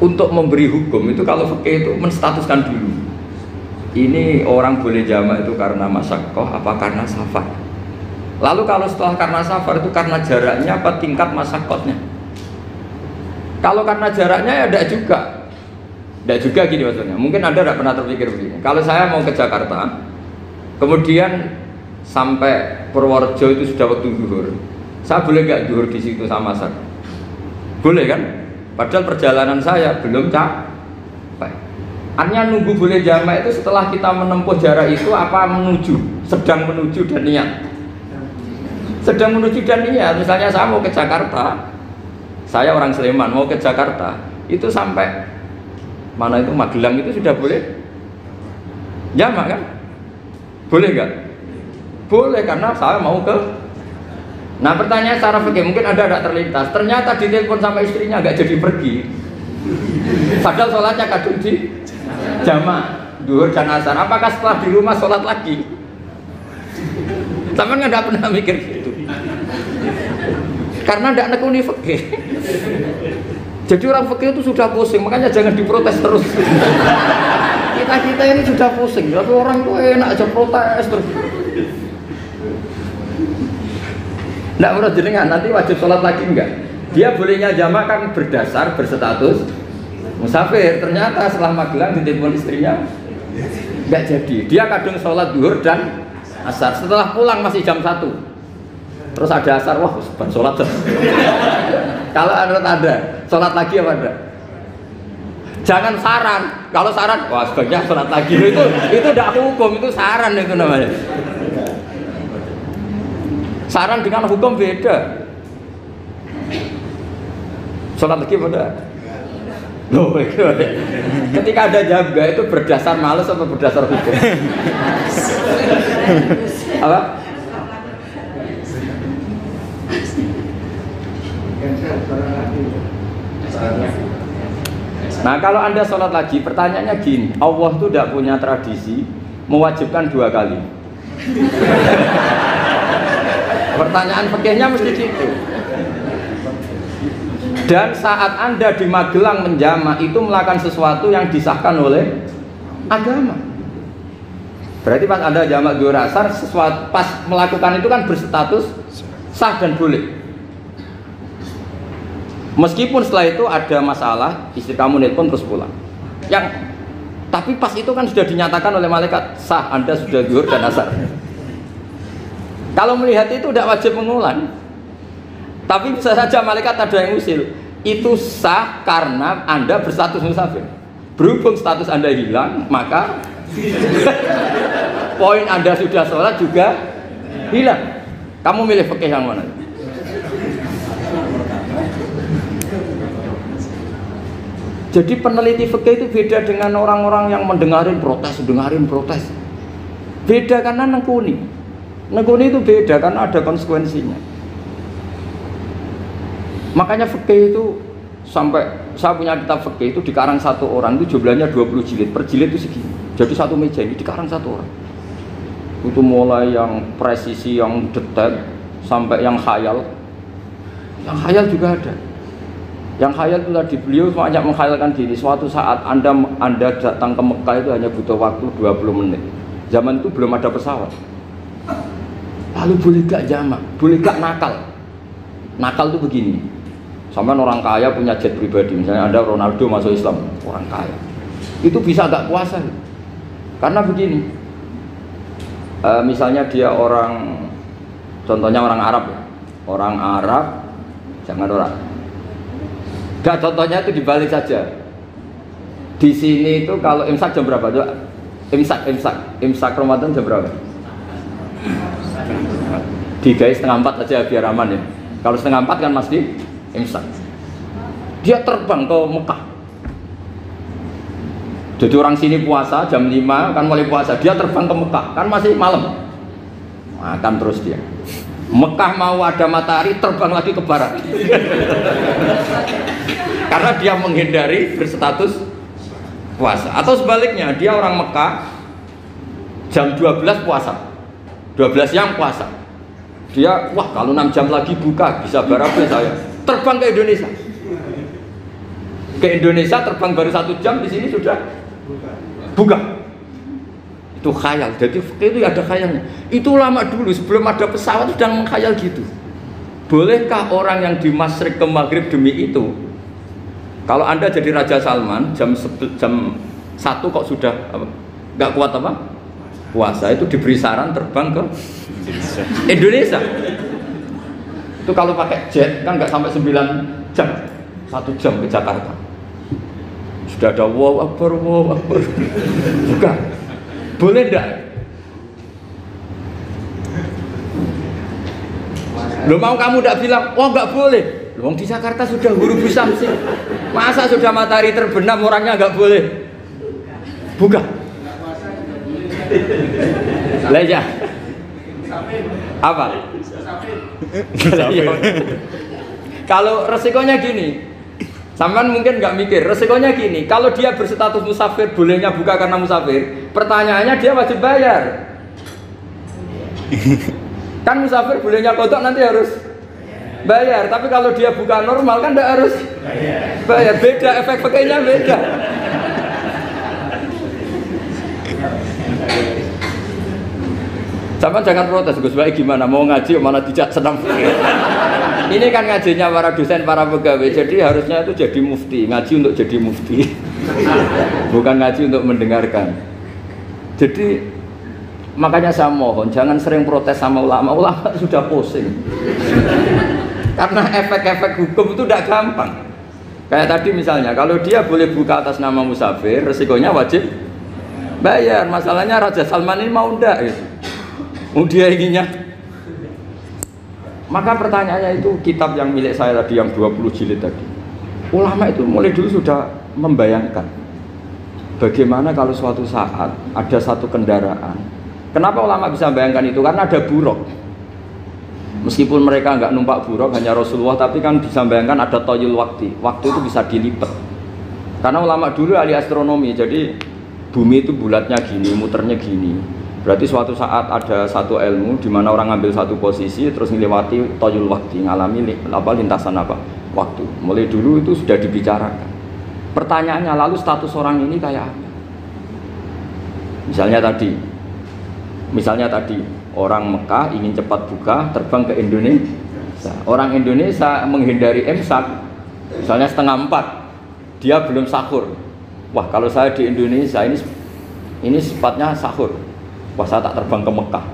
untuk memberi hukum itu, kalau fikih itu menstatuskan dulu. Ini orang boleh jamak itu karena masyaqqah apa karena safar. Lalu kalau setelah karena safar itu karena jaraknya apa tingkat masyaqqahnya. Kalau karena jaraknya ya tidak juga. Tidak juga gini maksudnya. Mungkin Anda tidak pernah terpikir begini. Kalau saya mau ke Jakarta, kemudian sampai Purworejo itu sudah waktu zuhur. Saya boleh nggak zuhur di situ sama saya? Boleh kan? Padahal perjalanan saya belum capek. Artinya nunggu boleh jamak itu setelah kita menempuh jarak itu apa menuju, sedang menuju dan niat. Sedang menuju dan niat. Misalnya saya mau ke Jakarta, saya orang Sleman mau ke Jakarta, itu sampai mana itu Magelang itu sudah boleh jamak kan? Boleh nggak? Boleh karena saya mau ke. Nah pertanyaan secara fikih mungkin ada tidak terlintas. Ternyata ditelepon sama istrinya nggak jadi pergi. Padahal sholatnya kadung di jamak, duhur dan asar. Apakah setelah di rumah sholat lagi? Sama nggak pernah mikir gitu. Karena tidak nekuni fikih. Jadi orang fikih itu sudah pusing, makanya jangan diprotes terus. Kita ini sudah pusing, tapi orang itu enak aja protes terus. Tidak menurut jenengan nanti wajib sholat lagi enggak? Dia bolehnya jamak kan berdasar berstatus musafir. Ternyata setelah Magelang ditelepon istrinya enggak jadi. Dia kadung sholat duhur dan asar. Setelah pulang masih jam 1. Terus ada asar, wah sholat terus. Kalau ada sholat lagi apa enggak? Jangan saran. Kalau saran, wah sebaiknya sholat lagi. Itu tidak hukum, itu saran itu namanya. Saran dengan hukum beda. Sholat lagi pada. Loh, ketika ada jaga itu berdasar malas atau berdasar hukum? Apa? Nah kalau Anda sholat lagi, pertanyaannya gini, Allah tuh tidak punya tradisi mewajibkan 2 kali. Pertanyaan fikihnya mesti gitu. Dan saat Anda di Magelang menjamak itu melakukan sesuatu yang disahkan oleh agama. Berarti pas Anda jamak zuhur asar, sesuatu pas melakukan itu kan berstatus sah dan boleh. Meskipun setelah itu ada masalah, istri kamu nelpon terus pulang. Tapi pas itu kan sudah dinyatakan oleh malaikat sah, Anda sudah zuhur dan asar. Kalau melihat itu tidak wajib mengulang. Tapi bisa saja malaikat ada yang usil. Itu sah karena Anda berstatus musafir. Berhubung status Anda hilang, maka poin Anda sudah sholat juga hilang. Kamu milih fikih yang mana? Jadi peneliti fikih itu beda dengan orang-orang yang mendengarin protes. Beda karena nengkuni itu beda karena ada konsekuensinya. Makanya fikih itu sampai saya punya kitab fikih itu dikarang satu orang itu jumlahnya 20 jilid. Per jilid itu segini. Jadi satu meja ini dikarang satu orang. Itu mulai yang presisi, yang detail sampai yang khayal. Yang khayal juga ada. Yang khayal itu tadi beliau banyak menghayalkan diri. Suatu saat Anda datang ke Mekah itu hanya butuh waktu 20 menit. Zaman itu belum ada pesawat. Lalu boleh gak jamak? Boleh gak nakal? Nakal itu begini. Sama orang kaya punya jet pribadi. Misalnya Anda Ronaldo masuk Islam, orang kaya. Itu bisa gak puasa? Karena begini. Misalnya dia orang, contohnya orang Arab ya. Orang Arab, jangan orang. Gak, contohnya itu dibalik saja. Di sini itu kalau imsak jam berapa? Imsak Ramadan jam berapa? 3:30 aja biar aman ya. Kalau 3:30 kan masih imsak. Dia terbang ke Mekah. Jadi orang sini puasa jam 5 kan mulai puasa. Dia terbang ke Mekah kan masih malam. Makan terus dia. Mekah mau ada matahari terbang lagi ke barat. Karena dia menghindari berstatus puasa. Atau sebaliknya, dia orang Mekah jam 12 puasa. 12 siang puasa. Dia, wah kalau 6 jam lagi buka bisa barabe saya. Terbang ke Indonesia. Ke Indonesia terbang baru 1 jam, di sini sudah buka. Itu khayal. Jadi itu ada khayalnya. Itu lama dulu sebelum ada pesawat sudah mengkhayal gitu. Bolehkah orang yang di Masyriq ke Maghrib demi itu? Kalau Anda jadi Raja Salman jam 1 kok sudah nggak kuat apa? Puasa, itu diberi saran terbang ke Indonesia. Itu kalau pakai jet kan nggak sampai 9 jam, 1 jam ke Jakarta. Sudah ada wow akbar. Bukan. Boleh enggak? Lo mau kamu enggak bilang, oh enggak boleh. Lo di Jakarta sudah huruf samsi. Masa sudah matahari terbenam orangnya enggak boleh? Buka. Lah ya. Apa? Kalau resikonya gini, sampean mungkin nggak mikir, resikonya gini, kalau dia berstatus musafir, bolehnya buka karena musafir, pertanyaannya dia wajib bayar. Kan musafir bolehnya kodok nanti harus bayar, tapi kalau dia buka normal kan nggak harus bayar. Beda, efek pakainya beda. Sampean jangan protes, Gus Baik gimana mau ngaji mana tidak senang. Ini kan ngajinya para dosen, para pegawai, jadi harusnya itu jadi mufti, ngaji untuk jadi mufti, bukan ngaji untuk mendengarkan. Jadi makanya saya mohon jangan sering protes sama ulama sudah pusing. Karena efek-efek hukum itu tidak gampang. Kayak tadi misalnya, kalau dia boleh buka atas nama musafir, resikonya wajib bayar. Masalahnya Raja Salman ini mau ndak gitu. Dia inginnya. Maka pertanyaannya itu kitab yang milik saya tadi yang 20 jilid tadi. Ulama itu mulai dulu sudah membayangkan bagaimana kalau suatu saat ada satu kendaraan. Kenapa ulama bisa membayangkan itu? Karena ada buruk. Meskipun mereka nggak numpak buruk hanya Rasulullah, tapi kan bisa bayangkan ada toyul waktu itu bisa dilipat. Karena ulama dulu ahli astronomi, jadi bumi itu bulatnya gini, muternya gini. Berarti suatu saat ada satu ilmu di mana orang ngambil satu posisi terus melewati toyul waktu, ngalami lintasan waktu. Mulai dulu itu sudah dibicarakan. Pertanyaannya lalu status orang ini kayak apa? Misalnya tadi orang Mekah ingin cepat buka terbang ke Indonesia. Orang Indonesia menghindari imsak, misalnya 3:30, dia belum sahur. Wah, kalau saya di Indonesia ini sifatnya sahur. Wah, saya tak terbang ke Mekah.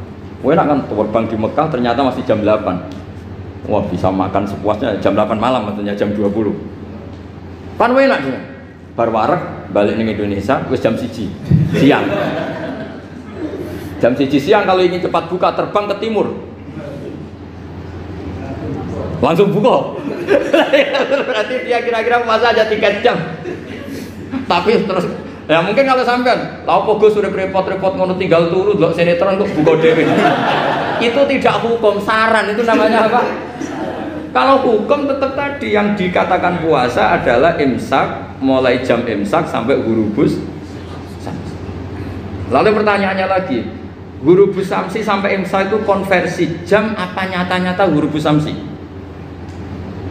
Wah, enak kan terbang di Mekah ternyata masih jam 8. Wah, bisa makan sepuasnya jam 8 malam, maksudnya jam 20. Kan enak dia. Bar wareg balik ning Indonesia wis jam 1 siang. Jam 1 siang kalau ingin cepat buka terbang ke timur. Langsung buka. Berarti dia kira-kira puasa aja 3 jam. Tapi terus ya mungkin kalau sampean, lha opo Gus sudah repot-repot ngono tinggal turu ndelok sinetron kok buka dhewe. Itu tidak hukum, saran itu namanya apa? Kalau hukum tetap tadi yang dikatakan puasa adalah imsak, mulai jam imsak sampai ghurubus syamsi. Lalu pertanyaannya lagi, ghurubus syamsi sampai imsak itu konversi jam apa nyata-nyata ghurubus syamsi?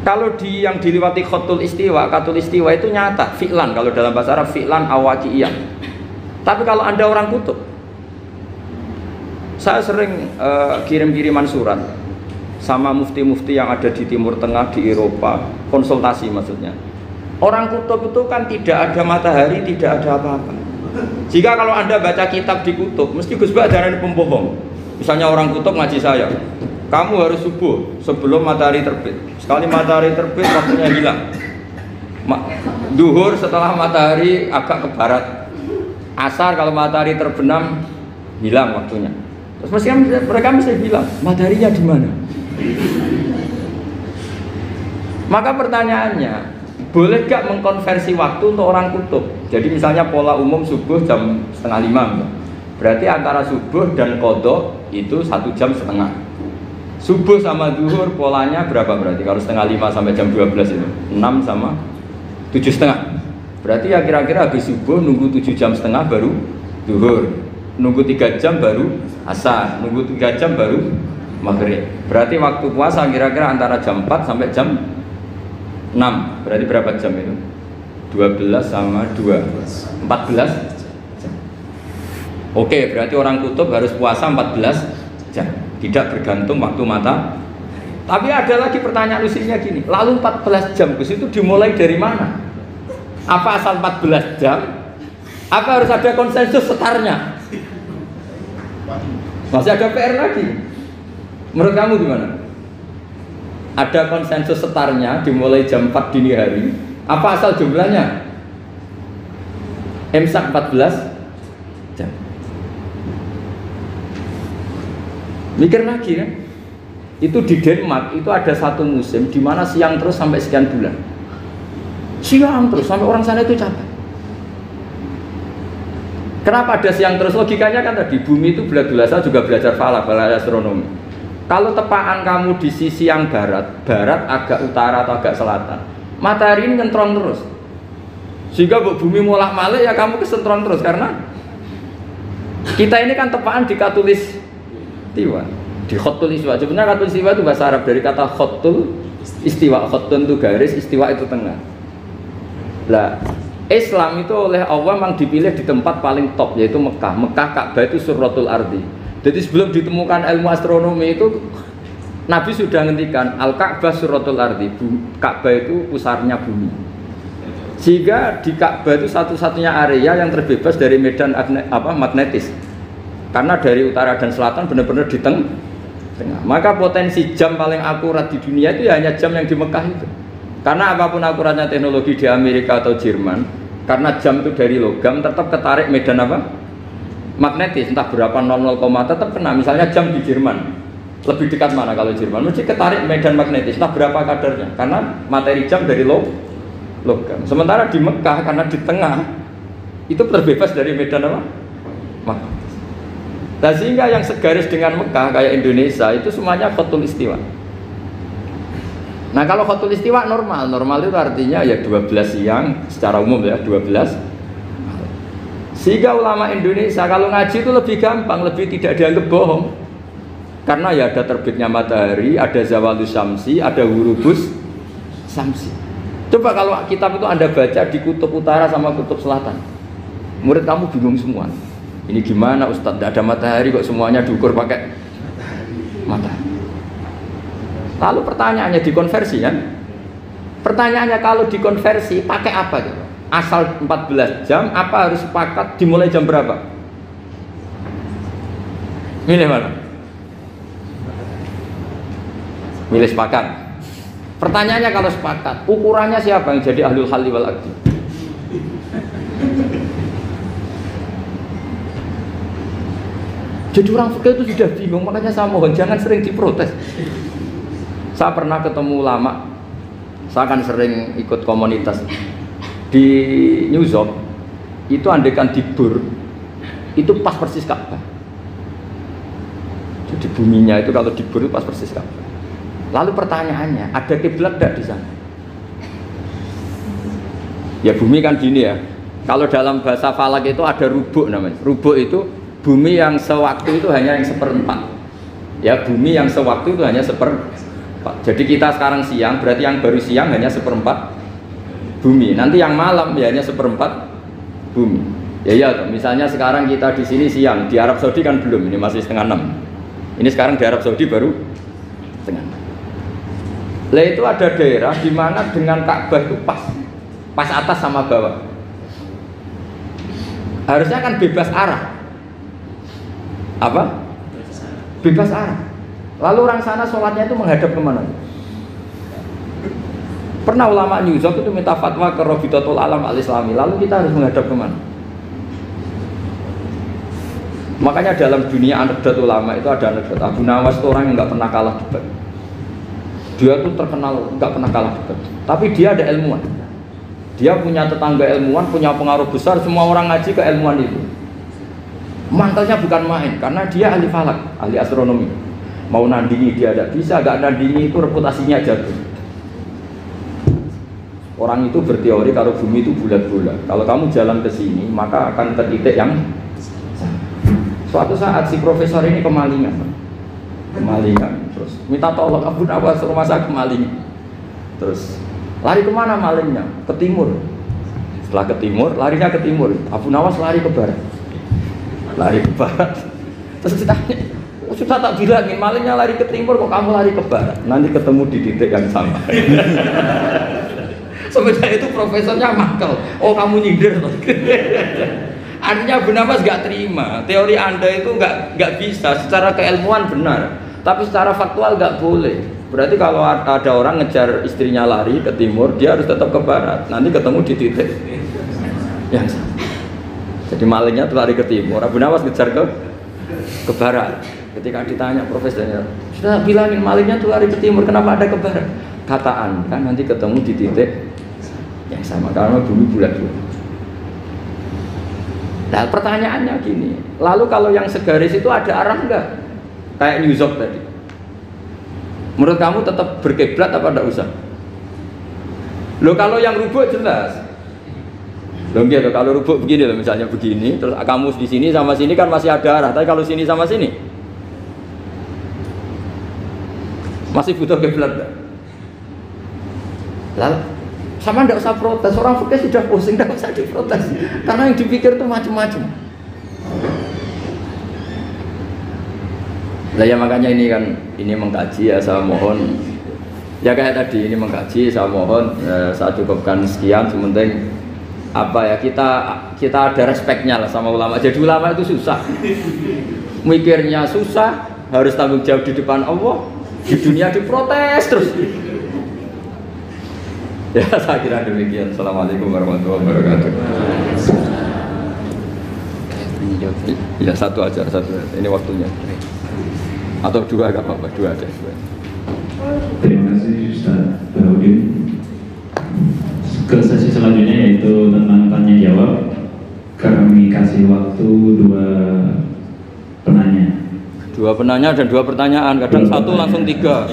Kalau yang diliwati khatul istiwa itu nyata, fi'lan, kalau dalam bahasa Arab fi'lan awaqiyah. Tapi kalau Anda orang kutub, saya sering kirim-kiriman surat sama mufti-mufti yang ada di Timur Tengah, di Eropa, konsultasi maksudnya. Orang kutub itu kan tidak ada matahari, tidak ada apa-apa. Jika kalau Anda baca kitab di kutub, mesti Gus Bak darani pembohong. Misalnya orang kutub ngaji saya, kamu harus subuh sebelum matahari terbit. Sekali matahari terbit waktunya hilang. Duhur setelah matahari agak ke barat. Asar kalau matahari terbenam hilang waktunya. Terus mereka mesti bilang mataharinya di mana? Maka pertanyaannya, boleh gak mengkonversi waktu untuk orang kutub? Jadi misalnya pola umum subuh jam 4:30, berarti antara subuh dan qadha itu 1,5 jam. Subuh sama zuhur polanya berapa berarti? Kalau 4:30 sampai jam 12 itu 6 sama 7,5. Berarti ya kira-kira habis subuh nunggu 7,5 jam baru zuhur, nunggu 3 jam baru asar, nunggu 3 jam baru maghrib. Berarti waktu puasa kira-kira antara jam 4 sampai jam 6. Berarti berapa jam itu? 12 sama 2 14 jam. Oke, berarti orang kutub harus puasa 14 jam, tidak bergantung waktu mata. Tapi ada lagi pertanyaan lucunya gini, lalu 14 jam Gus itu dimulai dari mana? Apa asal 14 jam? Apa harus ada konsensus setarnya? Masih ada PR lagi. Menurut kamu gimana? Ada konsensus setarnya dimulai jam 4 dini hari. Apa asal jumlahnya? Imsak 14 jam. Mikir lagi kan? Itu di Denmark itu ada satu musim di mana siang terus sampai sekian bulan. Siang terus sampai orang sana itu capek. Kenapa ada siang terus? Logikanya kan tadi bumi itu bulat-bulat. Saya juga belajar falak, belajar astronomi. Kalau tepaan kamu di sisi yang barat agak utara atau agak selatan, matahari ini nyentrong terus. Sehingga bumi molak-malik ya kamu kesentrong terus karena kita ini kan tepaan di katulis istiwa, di khotul istiwa. Sebenarnya katulis istiwa itu bahasa Arab dari kata khotul istiwa. Khotun itu garis, istiwa itu tengah. Lah, Islam itu oleh Allah memang dipilih di tempat paling top yaitu Mekah. Mekah Ka'bah itu surratul ardi. Jadi sebelum ditemukan ilmu astronomi itu Nabi sudah ngendikan Al-Ka'bah surratul ardi. Ka'bah itu pusarnya bumi. Sehingga di Ka'bah itu satu-satunya area yang terbebas dari medan magnetis. Karena dari utara dan selatan benar-benar di tengah. Maka potensi jam paling akurat di dunia itu ya hanya jam yang di Mekah itu. Karena apapun akuratnya teknologi di Amerika atau Jerman, karena jam itu dari logam tetap ketarik medan magnetis, entah berapa 00, tetap kena. Misalnya jam di Jerman lebih dekat mana kalau Jerman? Mesti ketarik medan magnetis, entah berapa kadarnya, karena materi jam dari logam. Sementara di Mekah karena di tengah itu terbebas dari medan magnetis. Nah, sehingga yang segaris dengan Mekah kayak Indonesia itu semuanya khotul istiwa. Nah, kalau khotul istiwa normal itu artinya ya 12 siang secara umum ya 12. Sehingga ulama Indonesia kalau ngaji itu lebih gampang, lebih tidak dianggap bohong. Karena ya ada terbitnya matahari, ada zawalus syamsi, ada hurubus syamsi. Coba kalau kitab itu Anda baca di kutub utara sama kutub selatan, murid kamu bingung semua. Ini gimana Ustadz, tidak ada matahari kok semuanya diukur pakai matahari. Lalu pertanyaannya dikonversi kan? Pertanyaannya kalau dikonversi pakai apa gitu? Asal 14 jam, apa harus sepakat dimulai jam berapa? Milih mana? Milih sepakat. Pertanyaannya kalau sepakat, ukurannya siapa yang jadi ahlul halli wal aqdi? Jadi orang fikih itu sudah bingung, makanya saya mohon jangan sering diprotes. Saya pernah ketemu ulama, saya kan sering ikut komunitas di New York, itu andekan dibur, itu pas persis Ka'bah. Jadi buminya itu kalau dibur itu pas persis Ka'bah. Lalu pertanyaannya, ada kiblat tidak di sana? Ya bumi kan gini ya, kalau dalam bahasa falak itu ada rubuk namanya. Rubuk itu bumi yang sewaktu itu hanya yang seperempat. Ya bumi yang sewaktu itu hanya seperempat. Jadi kita sekarang siang, berarti yang baru siang hanya seperempat bumi. Nanti yang malam ya hanya seperempat bumi. Ya, misalnya sekarang kita di sini siang, di Arab Saudi kan belum, ini masih setengah 6. Ini sekarang di Arab Saudi baru setengah 6. Lah itu ada daerah di mana dengan Ka'bah itu pas atas sama bawah. Harusnya kan bebas arah. Apa? Bebas arah. Lalu orang sana sholatnya itu menghadap kemana? Pernah ulama New York itu minta fatwa ke Rabitatul Alam Al-Islami. Lalu kita harus menghadap kemana? Makanya dalam dunia anekdot ulama itu ada anekdot Abu Nawas itu orang yang nggak pernah kalah debat. Dia tuh terkenal nggak pernah kalah debat. Tapi dia ada ilmuwan. Dia punya tetangga ilmuwan, punya pengaruh besar. Semua orang ngaji ke ilmuwan itu. Mantelnya bukan main, karena dia ahli falak, ahli astronomi. Mau nandingi dia tidak bisa, gak nandingi itu reputasinya jatuh. Orang itu berteori kalau bumi itu bulat-bulat. Kalau kamu jalan ke sini, maka akan ke titik yang suatu saat si profesor ini kemalingan, terus minta tolong Abu Nawas rumah saya kemalingan. Terus lari kemana malingnya? Ke timur. Setelah ke timur, larinya ke timur. Abu Nawas lari ke barat. Terus ditanya, sudah tak bilangin malingnya lari ke timur kok kamu lari ke barat. Nanti ketemu di titik yang sama. Sebenarnya itu profesornya makal. Oh kamu nyindir. Artinya Abu Nawas gak terima. Teori anda itu gak bisa. Secara keilmuan benar, tapi secara faktual gak boleh. Berarti kalau ada orang ngejar istrinya lari ke timur, dia harus tetap ke barat. Nanti ketemu di titik yang sama. Jadi malingnya tuh lari ke timur, Abu Nawas ngejar ke barat. Ketika ditanya profesornya, sudah bilangin malingnya tuh lari ke timur, kenapa ada ke barat? Kataan kan nanti ketemu di titik yang sama karena bumi bulat-bulat. Nah pertanyaannya gini, lalu kalau yang segaris itu ada arah enggak? Kayak New York tadi. Menurut kamu tetap berkiblat apa enggak usah? Loh kalau yang rubuk jelas. Loh gitu, kalau rubuk begini loh, misalnya begini, terus kamu di sini sama sini kan masih ada arah, tapi kalau sini sama sini masih butuh kiblat. Lalu sama ndak usah protes, orang fikih sudah pusing, ndak usah diprotes, karena yang dipikir itu macam-macam. Nah ya makanya ini kan, ini mengkaji ya, saya mohon ya kayak tadi ini mengkaji, saya mohon saya cukupkan sekian, sementing apa ya kita ada respeknya lah sama ulama. Jadi ulama itu susah, mikirnya susah, harus tanggung jawab di depan Allah, di dunia diprotes terus. Ya saya kira demikian. Assalamualaikum warahmatullahi wabarakatuh. Ya satu aja, ini waktunya. Atau dua, gak apa-apa, dua aja. Terima kasih Ustaz Bahrudin. Ke sesi selanjutnya yaitu tentang tanya jawab. Kami kasih waktu 2 penanya. Dua penanya dan dua pertanyaan, kadang satu langsung tiga.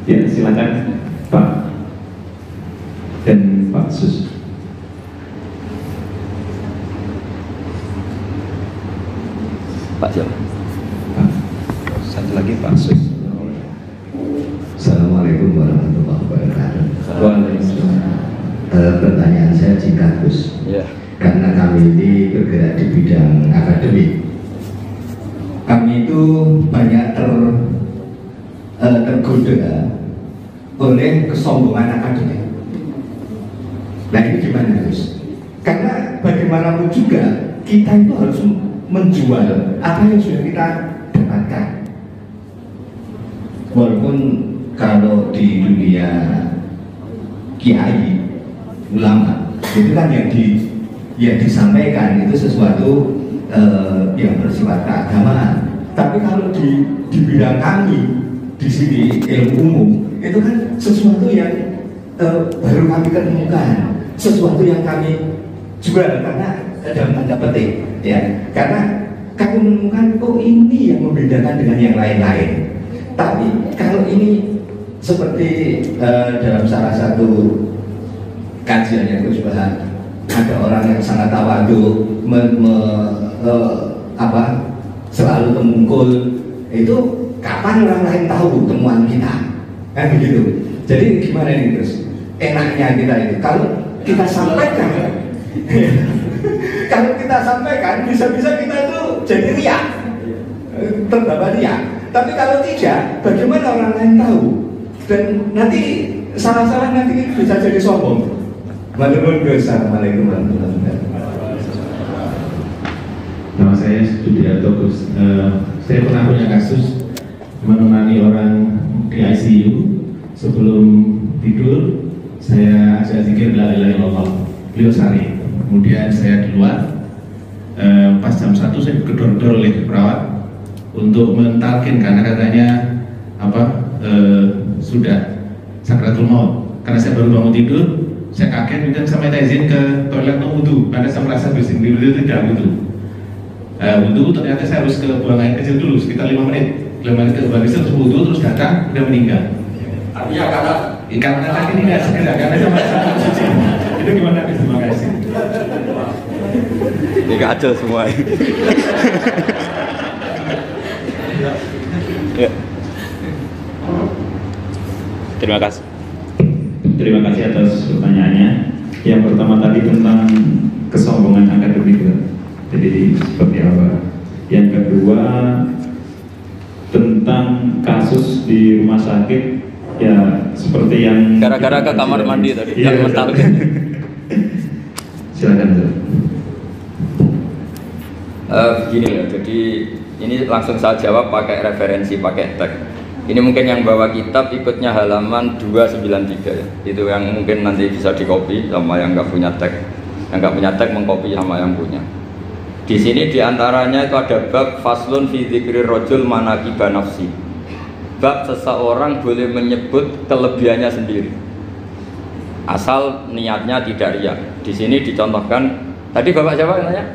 Ya, silakan Pak dan Pak Sus. Pak siapa? Pak. Satu lagi Pak Sus. Assalamualaikum warahmatullahi wabarakatuh. Waalaikumsalam. Pertanyaan saya singkat Gus, Ya. karena kami ini bergerak di bidang akademik, kami itu banyak tergoda oleh kesombongan akademik. Nah ini gimana Gus? Karena bagaimanapun juga kita itu harus menjual apa yang sudah kita dapatkan. Walaupun kalau di dunia kiai ulama itu kan yang disampaikan itu sesuatu yang bersifat keagamaan. Tapi kalau di bidang kami di sini ilmu umum itu kan sesuatu yang baru kami ketemukan, sesuatu yang kami jual karena dalam tanda petik ya, karena kami menemukan ini yang membedakan dengan yang lain-lain. Tapi kalau ini seperti dalam salah satu kajian yang Gus bahas, ada orang yang sangat tawadu selalu temungkul, itu kapan orang lain tahu temuan kita, kan begitu. Jadi gimana nih Gus? Enaknya kita itu kalau kita sampaikan kalau kita sampaikan bisa-bisa kita itu jadi riak, terbawa riak. Tapi kalau tidak, bagaimana orang lain tahu? Dan nanti salah-salah nanti bisa jadi sombong. Assalamualaikum warahmatullahi wabarakatuh. Nama saya Sudiarto Gus. Saya pernah punya kasus menemani orang di ICU. Sebelum tidur, saya zikir la ilaha illallah. Beliau sari. Kemudian saya di luar. Pas jam 1 saya digedor-gedor oleh perawat untuk mentalkin karena katanya sudah sakratul maut. Karena saya baru bangun tidur, saya kaget, kemudian saya minta izin ke toilet mau wudhu karena saya merasa bersin di wudhu tidak wudhu. Wudhu ternyata saya harus ke buang air kecil dulu sekitar 5 menit. 5 menit ke buang kecil terus wudhu terus datang udah meninggal. Artinya karena tadi ini nggak segera karena saya merasa suci. Itu gimana Gus? Terima kasih. Ini kacau semua. Ya. Terima kasih. Terima kasih atas pertanyaannya. Yang pertama tadi tentang kesombongan akademik, jadi seperti apa? Yang kedua tentang kasus di rumah sakit, ya seperti yang Gara-gara ke kamar mandi tadi, iya, mental. Silakan. Begini ya, jadi ini langsung saya jawab pakai referensi, pakai tag. Ini mungkin yang bawa kitab ikutnya halaman 293 ya. Itu yang mungkin nanti bisa dikopi sama yang nggak punya tag. Yang nggak punya tag mengkopi sama yang punya. Di sini diantaranya itu ada bab faslun fi dzikri rajul manaqiba nafsi. Bab seseorang boleh menyebut kelebihannya sendiri. Asal niatnya tidak riya. Di sini dicontohkan, tadi Bapak siapa namanya?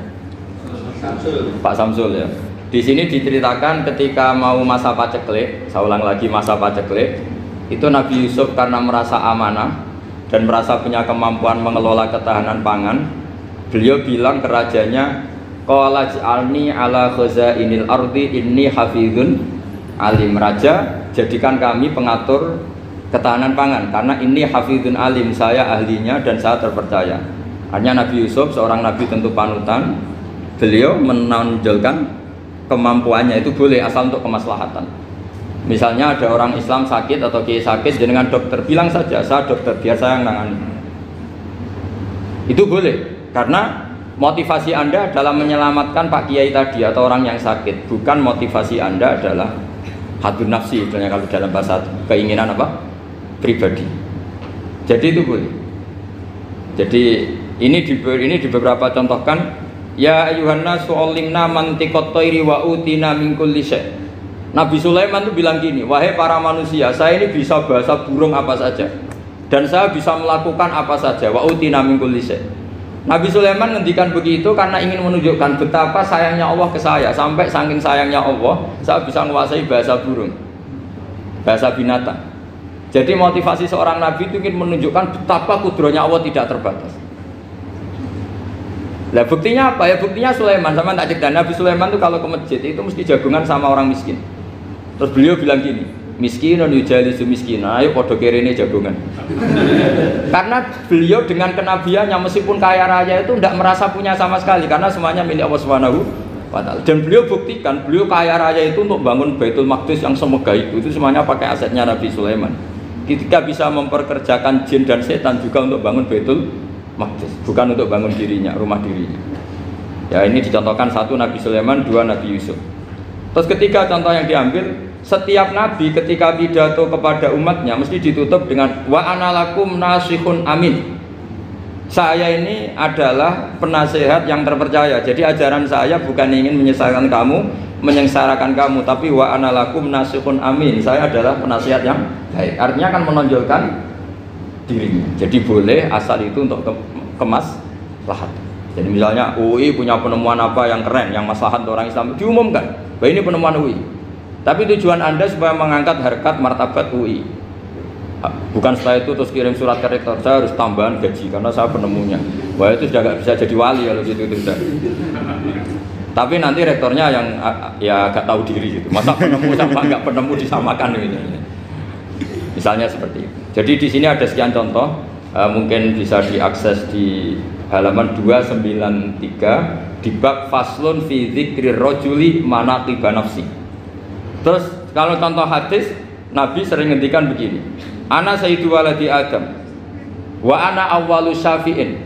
Samsul. Pak Samsul ya. Di sini diceritakan ketika mau masa paceklik, saya ulang lagi masa paceklik, itu Nabi Yusuf karena merasa amanah dan merasa punya kemampuan mengelola ketahanan pangan, beliau bilang ke rajanya, qala ja'alni ala khazainil ardi inni hafizun alim. Raja, jadikan kami pengatur ketahanan pangan karena ini hafizun alim, saya ahlinya dan saya terpercaya. Hanya Nabi Yusuf seorang nabi tentu panutan, beliau menonjolkan kemampuannya itu boleh asal untuk kemaslahatan. Misalnya ada orang Islam sakit atau kiai sakit, jenengan dokter bilang saja saya dokter, biar saya yang nangani. Itu boleh karena motivasi Anda adalah menyelamatkan Pak Kiai tadi atau orang yang sakit, bukan motivasi Anda adalah hadun nafsi, istilahnya kalau dalam bahasa keinginan apa? Pribadi. Jadi itu boleh. Jadi ini di beberapa contohkan. Ya ayuhan nasu ulimna mantiqat thairi wa utina min kulli syai'. Nabi Sulaiman itu bilang gini, wahai para manusia, saya ini bisa bahasa burung apa saja dan saya bisa melakukan apa saja. Wa utina min kulli syai'. Nabi Sulaiman ngendikan begitu karena ingin menunjukkan betapa sayangnya Allah ke saya. Sampai saking sayangnya Allah, saya bisa menguasai bahasa burung, bahasa binatang. Jadi motivasi seorang Nabi itu ingin menunjukkan betapa kudrohnya Allah tidak terbatas. Nah buktinya apa ya? Buktinya Sulaiman, sama tak cerita. Nabi Sulaiman itu kalau ke masjid itu mesti jagungan sama orang miskin. Terus beliau bilang gini, miskinun yujalisu miskina, ayo podo kerene jagungan. Karena beliau dengan kenabiannya meskipun kaya raya itu tidak merasa punya sama sekali karena semuanya milik Allah Subhanahu wa Ta'ala. Dan beliau buktikan beliau kaya raya itu untuk bangun Baitul Maqdis yang semegah itu semuanya pakai asetnya Nabi Sulaiman. Ketika bisa memperkerjakan jin dan setan juga untuk bangun Baitul Maqdis, bukan untuk bangun dirinya, rumah dirinya. Ya ini dicontohkan satu Nabi Sulaiman, dua Nabi Yusuf. Terus ketiga contoh yang diambil, setiap nabi ketika pidato kepada umatnya mesti ditutup dengan wa analakum nasihun amin. Saya ini adalah penasehat yang terpercaya. Jadi ajaran saya bukan ingin menyengsarakan kamu, tapi wa analakum nasihun amin. Saya adalah penasehat yang baik. Artinya akan menonjolkan dirinya. Jadi boleh asal itu untuk kemaslahat. Jadi misalnya UI punya penemuan apa yang keren, yang maslahat untuk orang Islam, diumumkan bahwa ini penemuan UI. Tapi tujuan Anda supaya mengangkat harkat martabat UI. Bukan setelah itu terus kirim surat ke rektor, saya harus tambahan gaji karena saya penemunya. Wah itu sudah nggak bisa jadi wali kalau gitu itu sudah. Tapi nanti rektornya yang ya nggak tahu diri gitu. Masa penemu sama nggak penemu disamakan gitu. Misalnya seperti itu. Jadi di sini ada sekian contoh, mungkin bisa diakses di halaman 293 di bab faslun fi dzikri rajuli manaqiba nafsi. Terus kalau contoh hadis, Nabi sering ngendikan begini, ana sayyidu waladi Adam wa ana awwalu syafi'in,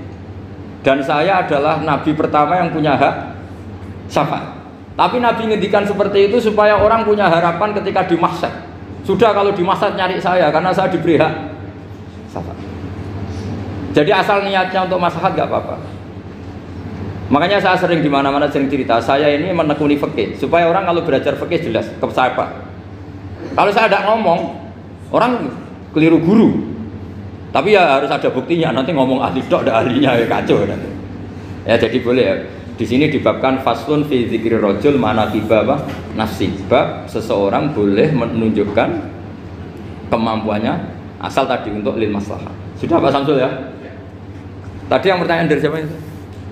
dan saya adalah nabi pertama yang punya hak syafaat. Tapi Nabi ngendikan seperti itu supaya orang punya harapan ketika di mahsyar. Sudah kalau di mahsyar nyari saya karena saya diberi hak syafaat. Jadi asal niatnya untuk maslahat gak apa-apa. Makanya saya sering di mana-mana sering cerita, saya ini menekuni fikih supaya orang kalau belajar fikih jelas ke saya Pak. Kalau saya tidak ngomong, orang keliru guru. Tapi ya harus ada buktinya. Nanti ngomong ahli dok, ada ahlinya ya kacau. Ya jadi boleh ya. Di sini dibabkan faslun fi dzikri rajul manaqiba nafsi. Bab seseorang boleh menunjukkan kemampuannya asal tadi untuk lil maslahah. Sudah Pak Samsul ya? Tadi yang pertanyaan dari siapa itu?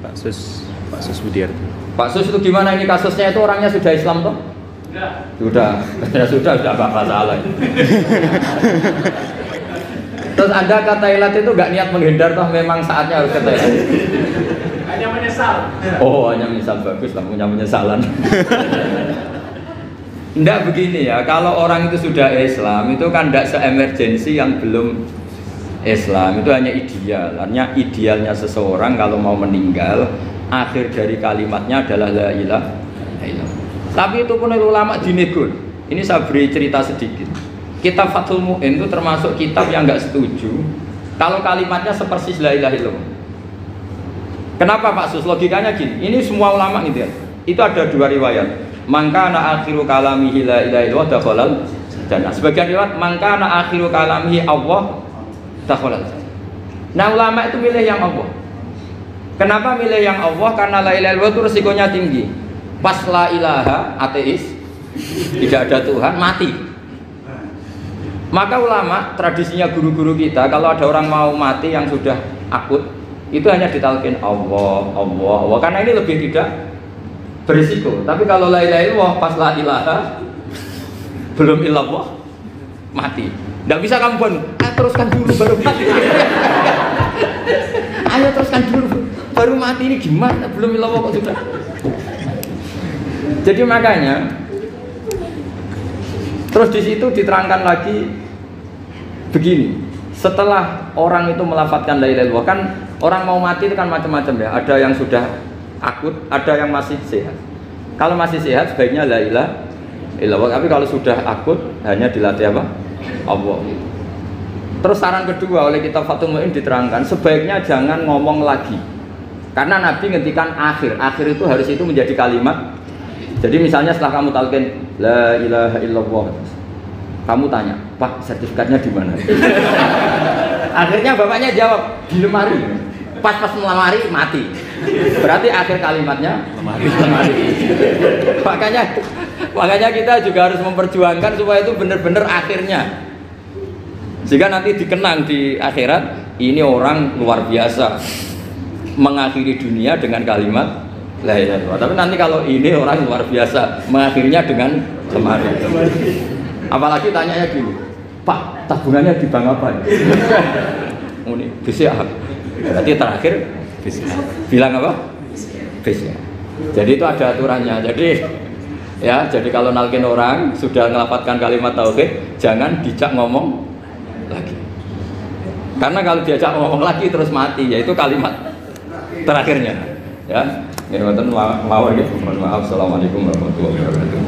Pak Sus Budiarto. Pak Sus itu gimana ini kasusnya itu orangnya sudah Islam toh? Sudah. Sudah apa salah. Terus Anda ke Thailand itu nggak niat menghindar toh, memang saatnya harus ke Thailand. Hanya menyesal. Oh, hanya menyesal, bagus lah punya penyesalan. Enggak begini ya, kalau orang itu sudah Islam itu kan tidak se-emergensi yang belum Islam, itu hanya ideal. Artinya idealnya seseorang kalau mau meninggal, akhir dari kalimatnya adalah la ilaha illallah. Tapi itu pun ulama dinego. Ini saya beri cerita sedikit. Kitab Fathul Mu'in itu termasuk kitab yang nggak setuju kalau kalimatnya sepersis la ilaha illallah. Kenapa Pak Sus? Logikanya gini, ini semua ulama gitu ya. Itu ada dua riwayat. Mangkana akhiru kalamihi la ilaha illallah dakhalal jannah. Sebagian riwayat mangkana akhiru kalamihi Allah dakhalal jannah. Nah ulama itu milih yang Allah. Kenapa milih yang Allah? Karena la ilaha illallah itu resikonya tinggi. Pas la ilaha ateis, tidak ada Tuhan, mati. Maka ulama, tradisinya guru-guru kita, kalau ada orang mau mati yang sudah akut, itu hanya ditalkin Allah, Allah, Allah. Karena ini lebih tidak berisiko. Tapi kalau la ilaha illallah, pas la ilaha belum illallah, mati. Tidak bisa kamu pun, teruskan dulu baru mati. Ayo teruskan dulu baru mati, ini gimana? Belum illallah kok sudah. Jadi makanya terus di situ diterangkan lagi begini. Setelah orang itu melafadzkan la ilaha illallah, kan orang mau mati itu kan macam-macam ya. Ada yang sudah akut, ada yang masih sehat. Kalau masih sehat sebaiknya la ilaha illallah. Tapi kalau sudah akut hanya dilatih apa? Allah. Terus saran kedua oleh kitab Fathul Mu'in diterangkan sebaiknya jangan ngomong lagi. Karena Nabi ngendikan akhir itu harus itu menjadi kalimat. Jadi misalnya setelah kamu talqin la ilaha illallah, kamu tanya, "Pak, sertifikatnya di mana?" Akhirnya bapaknya jawab, "Di lemari." pas melamari mati. Berarti akhir kalimatnya lemari. Makanya kita juga harus memperjuangkan supaya itu benar-benar akhirnya. Sehingga nanti dikenang di akhirat, ini orang luar biasa mengakhiri dunia dengan kalimat la ilaha illallah. Tapi nanti kalau ini orang luar biasa mengakhirinya dengan lemari. Apalagi tanyanya gini, Pak, tabungannya di bank apa? Ini BCA. Berarti terakhir bilang apa? BCA. Jadi itu ada aturannya. Jadi kalau nalkin orang sudah ngelafadzkan kalimat tauhid, jangan dijak ngomong lagi. Karena kalau diajak ngomong lagi terus mati, yaitu kalimat terakhirnya. Ya, mohon maaf. Assalamualaikum warahmatullahi wabarakatuh.